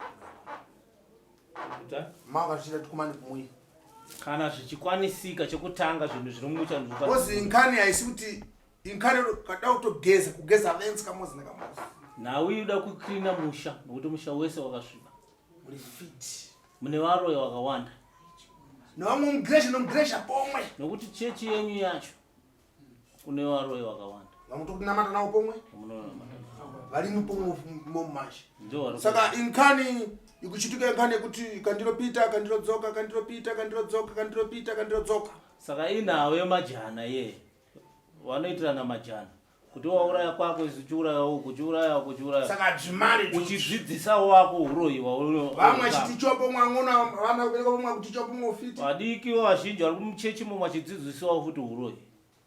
mao chichita tukumani kumwi kana zvichikwanisika chekutanga zvinhu zviri mucha kozi nkhani haisi kuti inkhani kada kugeza venzi kamozi nekamozi nawe uda kuklina musha nokuti musha wese wakasviba muri fit mune varoya wakawanda nevamwe mugresha pomwe nokuti chechi yenyu yacho kune varoya wakawanda vamutokunamata nawo pomwe varimi pomwe momasha saka inkhani ikuchitika inkhani yekuti kandirodzoka saka inawe majana ye wanoitirana majana kuti wauraya kwako izichiuraya uku chiuraya saka dzimari uchizvidzisa wako uroyiwa vamwe chitichopo mwangona vana kubereka pomwe kutichopo mwofiti vadiki vazhinji vari kumuchechi momwe achidzidzisiwawo futi uroyi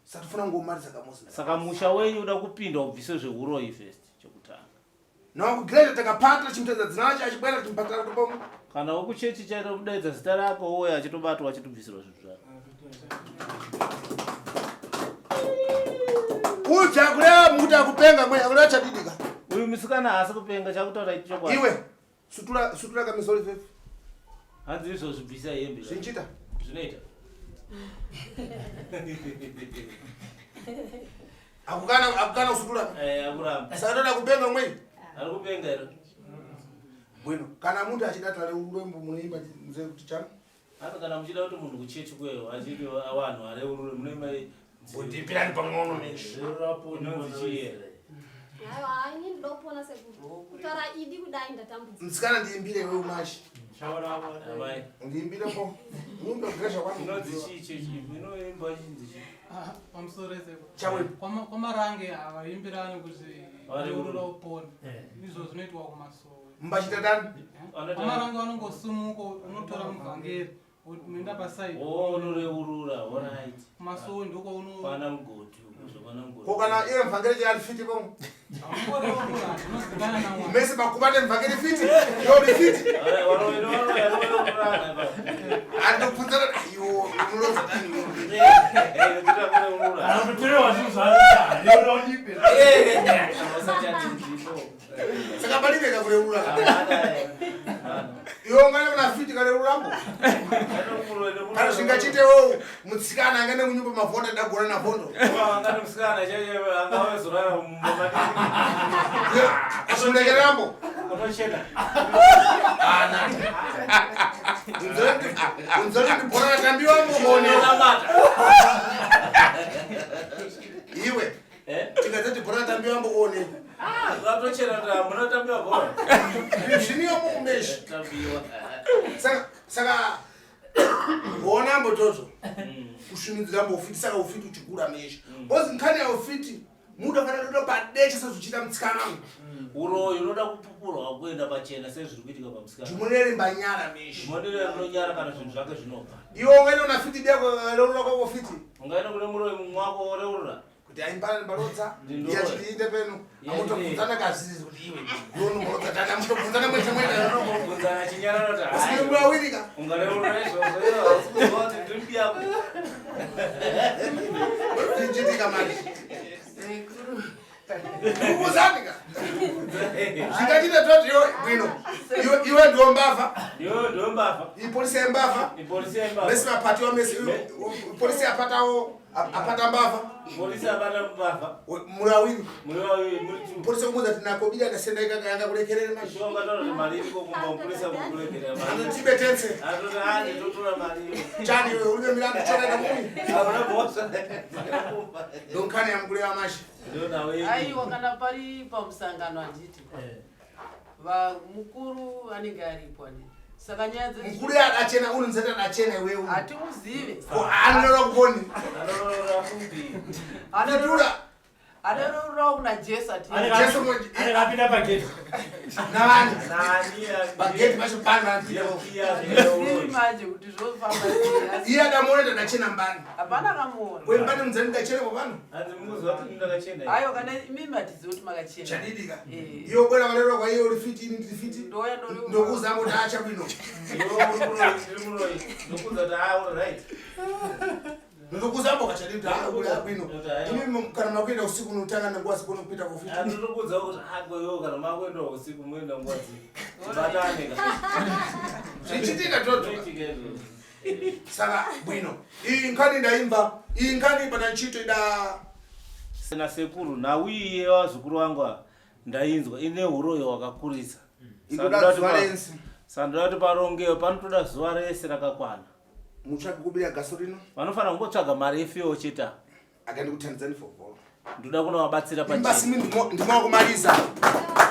satifuna ngomari sakamosi saka musha wenyu uda kupinda ubvise zveuroyi first chekutanga nakugreda takapata chimutedza dzina lacho achibwera timpatira kuti pomwe kana wekuchechi chaita kudaidza zita rako woya achitobatwa achitobvisirwa zvinhu zvako uja kulea muti akupenga mwe akulea chadidika uyu musikana haasi kupenga chakutaura ichokwadi iwe sutura kamisori fefu hanzi izvozvibvisa hembe zvinchita zvinoita akukana usutura akuramba saka toda kupenga mwe ari kupenga ero bwino kana muntu achidata leurwembo munoimba mzee kuti chano hata kana muchida kuti munhu kuchechi kweyo achiti vanhu vari munoimba ndipirani pang'ono mesho Aiwa, ini ndopona sekuru. Kutara idi kudai ndatambudza. Msikana ndiimbire wewe umashi. Shawara hapo. Abai. Ndiimbire po. Mungu akresha kwani. Inodzichichi, inoimba chinzichi. Pamsorese. Chawe. Kwa Marange avaimbirani kuti urura upone. Izvo zvinoitwa kumasoro. Mbachita dani. Kwa Marange vanongosumuka unotora muvhangeri. Unoenda paside. Unoreurura, alright. Masoro ndiko uno. Pana mugoti. Kokana iye mvangeli ya fiti bomu. Mesi bakubate mvangeli fiti. Yo ni fiti. Ando kutara yo unoza dani yo. Anapitira watu sana. Yo ndo nipe. Saka balike ka kuleura. Yo ngane na fiti ka leura mbo. Kana singachite wo mutsikana ngane munyumba mavonda ndagora na vondo. Ngane mutsikana cheche angawe zura mumati. Asunekera rambo. Unochena. Ana. Unzoni ndibora tambiwa mbone na mata. Iwe. Tikazati bora tambiwa mbone. Vatochera nda munotambiwa bora. Zviniyo mumeshi. Tambiwa. Saka wona mbototo. Kushimidzira mbofiti saka ufiti uchigura meshi. Ozi nkhani ya ufiti Muda kana ndo padecha sazochita mtsikana wangu. Uroyi unoda kupupura wakuenda pachena sezviri kuitika pamusikana. Ndimonere mbanyara meshi. Ndimonere runonyara kana zvinhu zvake zvinobva. Iwo ngeno na fiti deko lolo kwa fiti. Ungaenda kune muroyi mwako oreurura. Kuti aimbana balodza yachitiinde peno amotobvunzana kazizi kuti iwe yono balodza tana amotobvunzana mwete kubvunzana chinyararo ta asi mwawirika ungareurura izvozvo iyo asikuziva kuti ndiripi yako ndichitika mari kukuzanika zvikatite toti bwino iwe ndiwo mbavha ipolisi yembavha mesi mapati wamesi polisi apatawo apata mbavha polisi apata mbavha murawiri polisi kumuza tinakobida akasenda ikakayanga kulekerere mashonga toro mali iriko kumba polisi akukulekerera mali anotibetense anoti totora mali chani iwe uri mirando chona muni abona bosa donkani yamgule amashi aiwa kana pari pamusangano anditi va mukuru anenge aripo ani saka nyaya mukuru adachena unonzeta adachena iwewe hatimuzive anorora kuboni anorora kumbi anorora kuna jesu anekapinda pageti navani nani pageti vachopana manje kuti zvofamba iye adamuona adachena mbani hapana kamuona wembani muzani dachena popano andimuzwa kuti ndakachena ayo kana imimi hatizivi kuti makachena chadidika iyo bwera valero kwa iyo uri fiti ini ndiri fiti ndokuza kuti acha bwino ndokuza kuti right ndokuzambo kachadidi bwino ini kana makwenda usiku unotanga nguwa zikono kupita kufiti ndokudza kuti agweyo kana makwenda usiku muenda nguwa ziko batane zvichitika toto saka bwino iyi nkani ndaimba iyi nkani pana nchito ida na sekuru na wiye wazukuru wangu ndainzwa ine uroyo wakakurisa ikuda zuvarensi sandoti parongeyo panotoda zuva rese rakakwana mutsvaka kubira gasorino vanofana kungotsvaga mari yefiwo cheta akandikuthandidzani for all ndoda kunovabatsira basi ndimokumaliza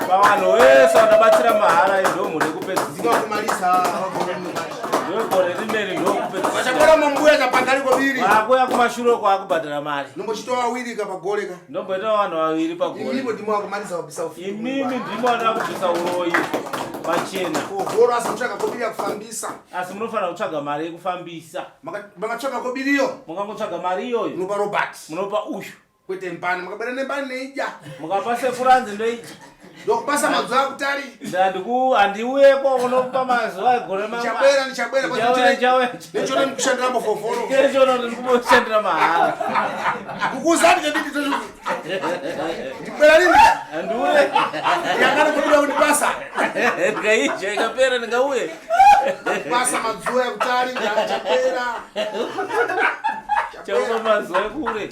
pavanhu vese vanobatsira mahara ndo munhu ekupedzisira ndimokumaliza ndogore rimeri ndokupedzisira vachakora mambuya kapangariko biri akuya kumashure kwakubhadhara mari nombochitowa wawiri kapagoreka ndomboita vanhu vaviri pagore imipo ndimokumaliza wabvisa ufiti imimi ndimoda kubvisa uroyi pachena kuhoro asi mutsvaga kobiri yakufambisa asi munofanira kutsvaga mari yekufambisa makatsvaga kobiriyo mukangotsvaga mari iyoyo munopa robert munopa uyu kwete mbani makabera nembani neidya mukapa sefuranzi ndoidya ndokupasa mazuva akutari handiuyeko unopa mazuva egore nechona ndikushandirambo foforo nechona ndikumboshandira mahara kukuzani kenditi ndibwera lini handiuye yakana kubuda kundipasa ndikaija ikapera ndingauye pasa mazuva ekutari chapera chaupa mazuva ekure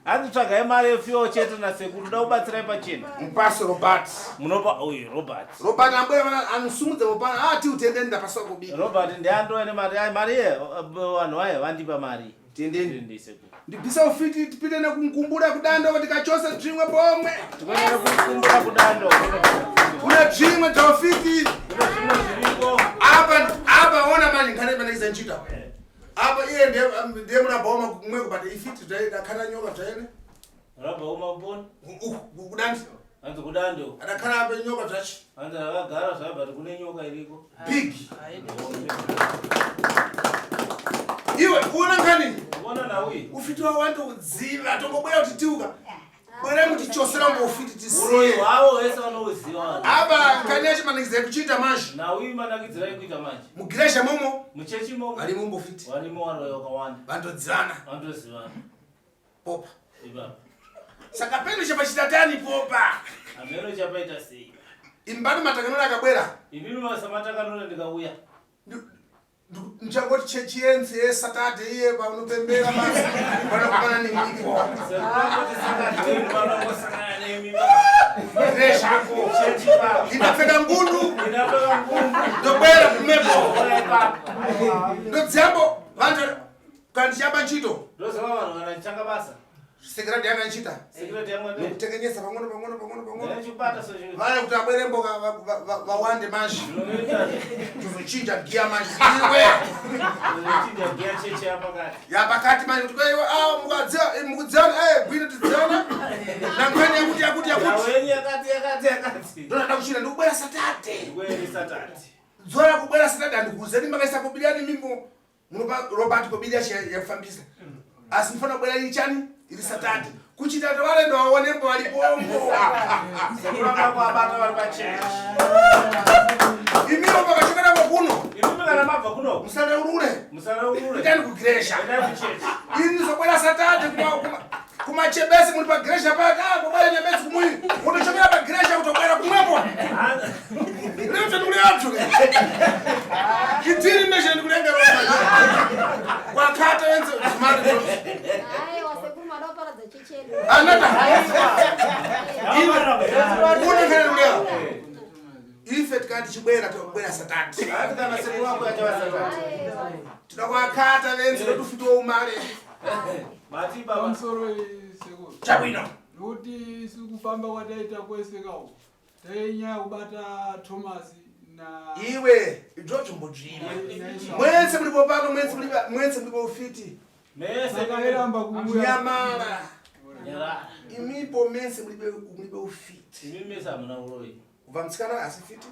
handitsvagai mari yefiwo chete nasekuru da kubatsirai pachena mupasi robert munopa uyu robert ambwera anosumudza mupana ati utendeni ndapaswa kubika robert ndiandova nemari ye vanhu vaye vandipa mari tendeni ndibvisa ufiti tipinde nekunkumbura kudando kuti kachose dzvimwe pomwe tikuendera kunkumbura kudando kune dzvimwe dzaufiti apa ona mani nkanepanaisa nchita apa iye ndiye munabhaoma kumwe kubata ifiti dakana nyoka dzaene rabhaoma kupona kudandi hanzi kudando adakana apa nyoka dzachi hanzi akagara zvabati kune nyoka iriko big iwe uona nkani uona nauyi ufiti wawanda udziva tongobwera kuti tiuka bwera mutichosera mufiti tisiuroyi hwavo vese vanouziva apa nkani yacho manakidzai kuchiita manje nauyi manakidzirai kuita manje mugiresha momo muchechi momo varimo mbofiti varimo varoyi vakawanda vandodzivana vandozivana popa ivapa saka peno chapachitatani popa ameno chapaita sei imbani matakanona akabwera inini masamatakanona ndikauya ndichangoti chechienzi yesatate iye paunopembera basi vanokupana nemiko nezvako indapfeka ngundu ndobwera kumepo ndodziyambo vantu kandichamba nchito ndoziva vanhu kana ndichanga basa sekirati yanga nchita nokutekenyesa pang'ono vaya kuti abwerembo vawande manje tuzochinja giya manje yapakati manje kuti mukudziwana bwino tidziwana Kubwera Saturday. Zora kubwera Saturday andikuzeni makaisa kubiliani mimbo. Munopa Robert kubilia yakufambisa. Asinifana kubwera ichani ili Saturday. Kuchita wale ndo waonembo walipombo. Sekuranga kwa bata wali pa church. Imiro paka chokana kwa kuno. Imiro kana mabva kuno. Musana urure. Ndani kugresha. Ndani kuchurch. Ini sokwela Saturday kuma chebesi muri pa gresha paka kubwera nyebesi kumui. Utochokera pa gresha utobwera kumwepo. Leo tuli hapo. Kitini mesha ndikulenga roho. Kwa kata wenzo smart. Hayi wasekuma ndo para za chicheni. Anata. Kuna kana leo. Ifet kati chibwera tobwera Saturday. Hata kama siku wako ya Saturday. Tunakwakata wenzo tufitwa umale. Mati baba Msoro sego. Chabwino. Kuti sikufamba kwataita kwese kawo. Tainya kubata Thomas na Iwe ijocho mbojima. Mwense mlipo pano mwense mlipo ufiti. Mese kairamba kubuya. Nyamala. Nyara. Imipo mense mlipo ufiti. Mimi mesa mna uroi. Uvamsikana asifiti?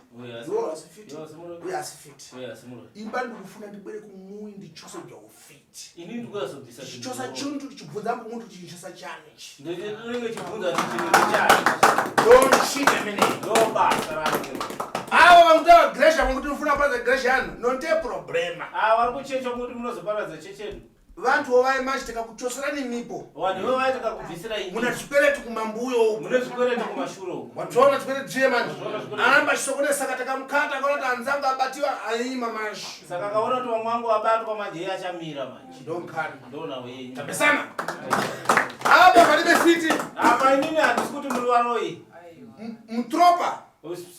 Yo asifiti. Yo asifiti. Yo asimulo. Imbali kufuna ndibwere kumui ndichoso ja ufiti. Ini ndikwaso disa. Chichosa chuntu chibvunza muntu chichosa chane. Ndinenge chibvunza chini chani. Don't shit a minute. No basa rangu. Awa vamutawa Gresha munguti ufuna paza Gresha hano. Nonte problema. Vari kuchecha kuti munozoparadza chechedu. Vantu wovai machi tikakuchoserani mipo. Vanhu vovai takakubvisira ini. Muna zvikwereti kumambuyo uko. Mune zvikwereti kumashure uko. Watoona zvikwereti zviye manje. Anamba chisokone saka takamukata akaona anzangu abatiwa aima mashi. Saka akaona kuti vamwe vangu vabatwa manje iye achamira manje. Ndonkani. Ndonawo yenyu. Tapesana. Apa palibe fiti. Apa inini handisi kuti muri varoi. Mtropa.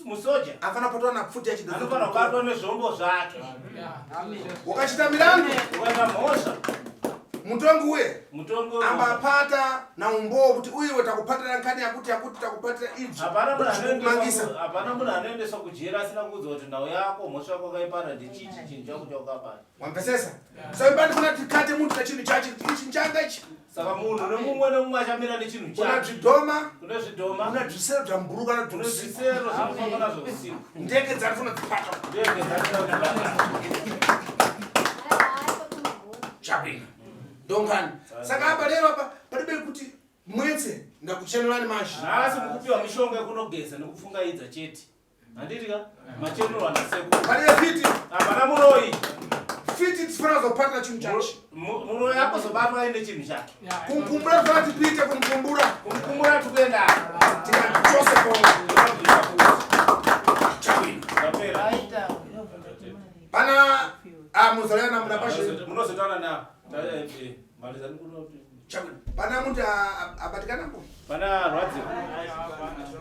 Musoja. Afana patwa na futi ya chidozo. Anofana kubatwa nezvombo zvake. Wakachita milandu. Ukaita mhosva. Mutongo uye. Mutongo. Ambapata na umbo kuti uye utakupatira nkani yakuti takupatira ibzi. Hapana munhu anoendeswa kujera asina kuudzwa kuti nhau yako mhosva yako kaipara ndichichi chinhu chako chaukabata. Wampesesa? Saka ibani kuna tikate muntu kachinhu chachi ichi njanga ichi. Saka munhu nemumwe achamira nechinhu chake. Kuna zvidhoma. Kuna zvidhoma. Kuna zvisero zvamburuka na kuna zvisero zvinofamba nazvo usiku. Ndege dzarifuna dzipata. Ndege dzarifuna kupata. Chabwino. Donkani. Saka apa lero apa palibe kuti mwense ndakuchenurani mashi. Nhasi mukupiwa mishonga yekunogeza nekufungaidza chete. Handiti ka? Machenurwa nasekuru. Palibe fiti. Hapana muroi. Fiti tisifana zopatira chinhu chachi. Muroi akozobatwa aine chinhu chake. Kumkumbura tofana tipite kumkumbura. Kumkumbura tukuenda. Tikachose kongo. Chabwino. Kapera. Pana muzalaya na mnapashe. Munozotaura nao. Malizani kuno. Chabwino. Pana muntu abatikana ko? Pana rwadzi.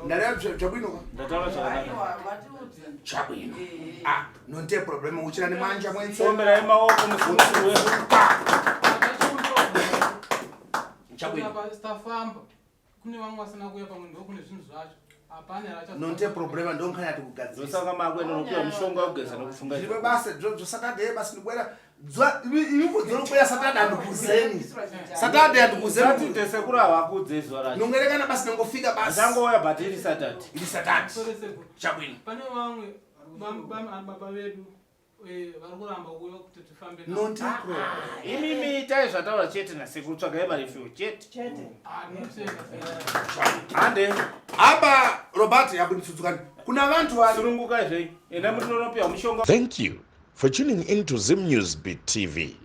Ndalaya chabwino. Ndataura zvakanaka. Chabwino. Nonte problema uchira ni manja mwense. Ombera emaoko musunguru wedu. Chabwino. Apa stafamba. Kune vamwe vasina kuya pamwe ndo kune zvinhu zvacho. Nonte problema ndonkanya ati kugadzisa. Zosaka makwenda nokupiwa mishonga kugeza nokufunga. Zviro basa Saturday basi ndibwera. Ivo dzorobwera Saturday andikuzeni. Saturday andikuzeni. Saturday sekuru havakudze zuva racho. Nongerekana basi nangofika basi. Achangoya but iri Saturday. Iri Saturday. Chabwino. Pane vamwe baba vedu vari kuramba kuuya kuti tifambe nao. Nonte imimi itai zvataura chete nasekuru tsvagai marefio chete. Hande. Apa Robert yabunitsudzukani. Kuna vantu vari surunguka zvei. Ena mutonopiwa mushonga. Thank you for tuning into Zim News Beat TV.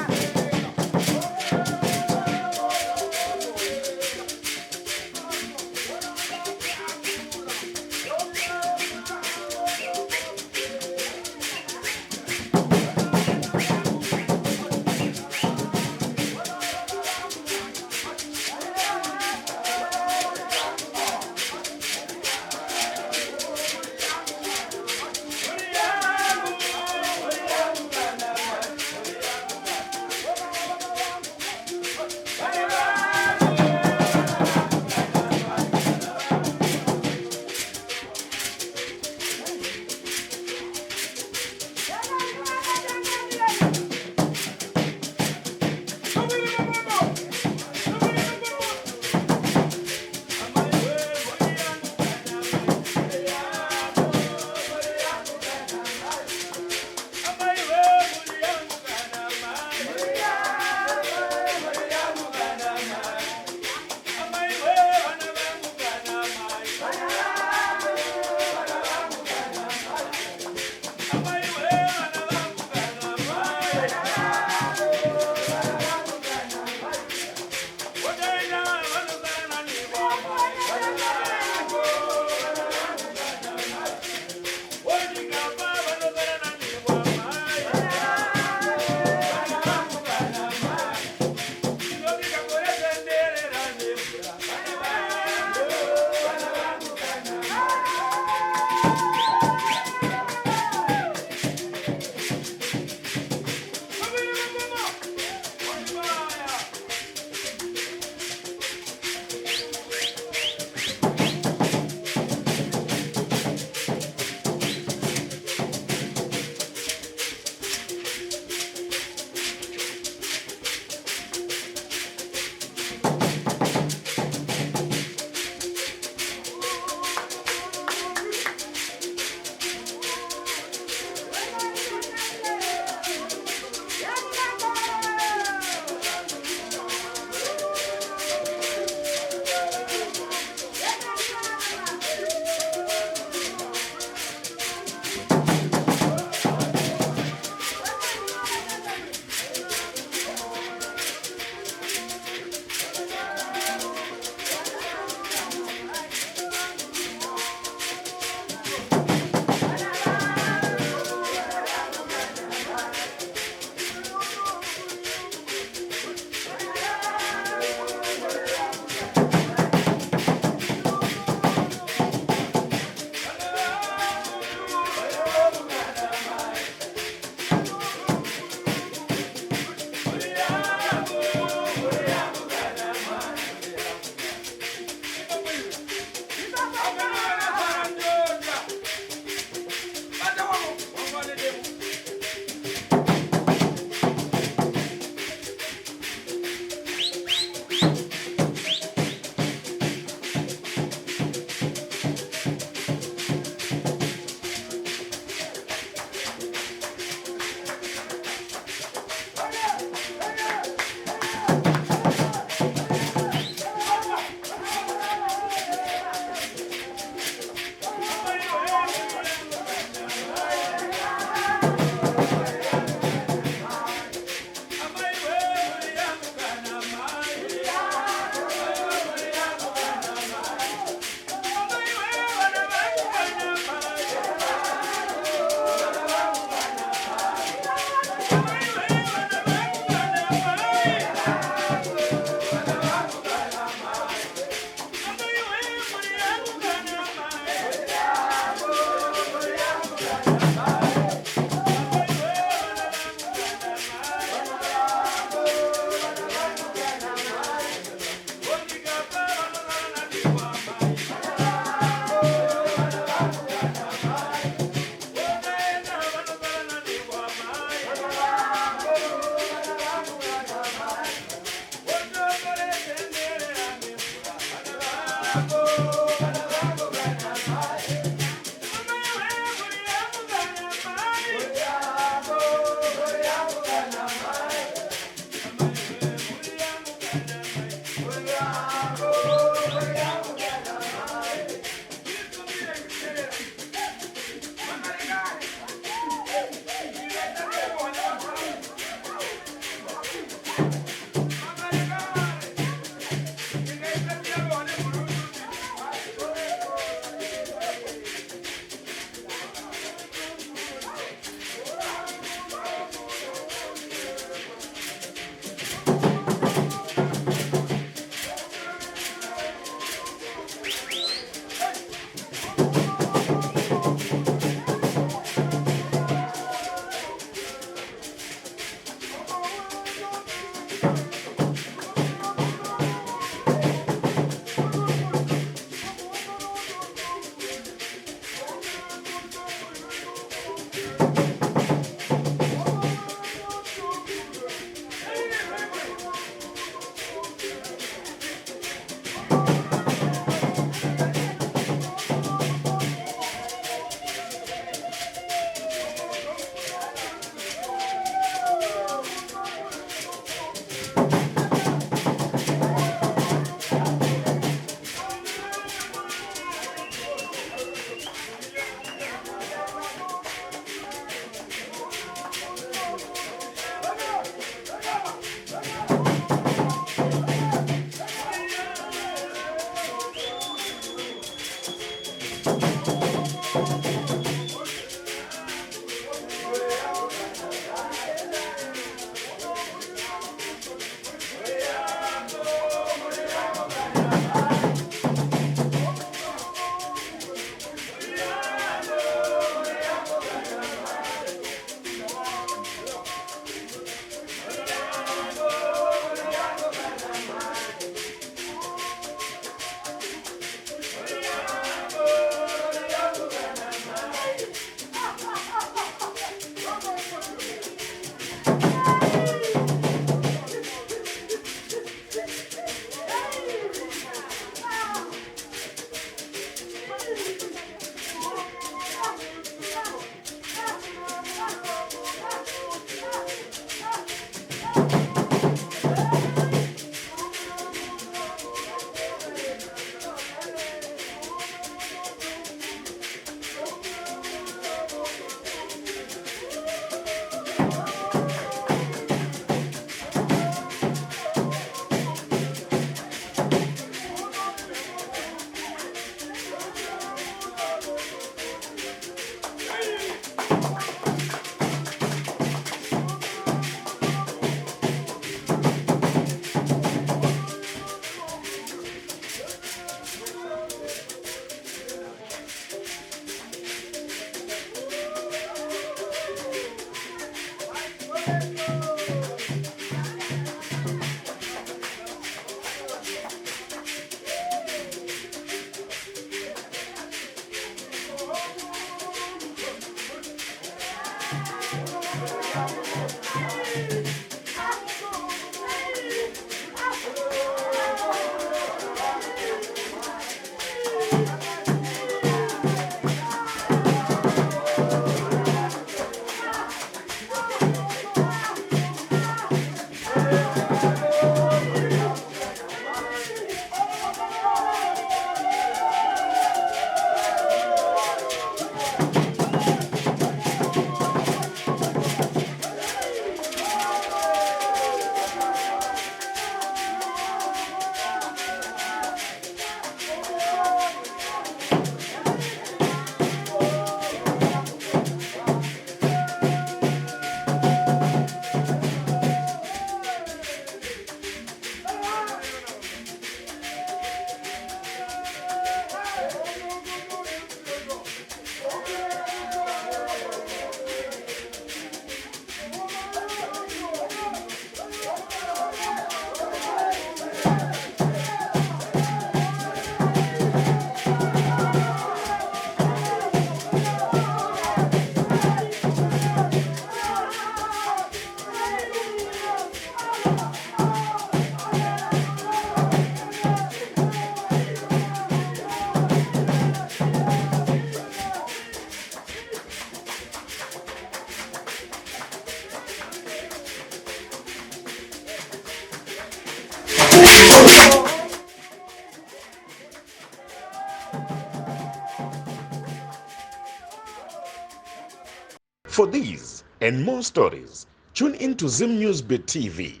For these and more stories, tune in to Zim News Bit TV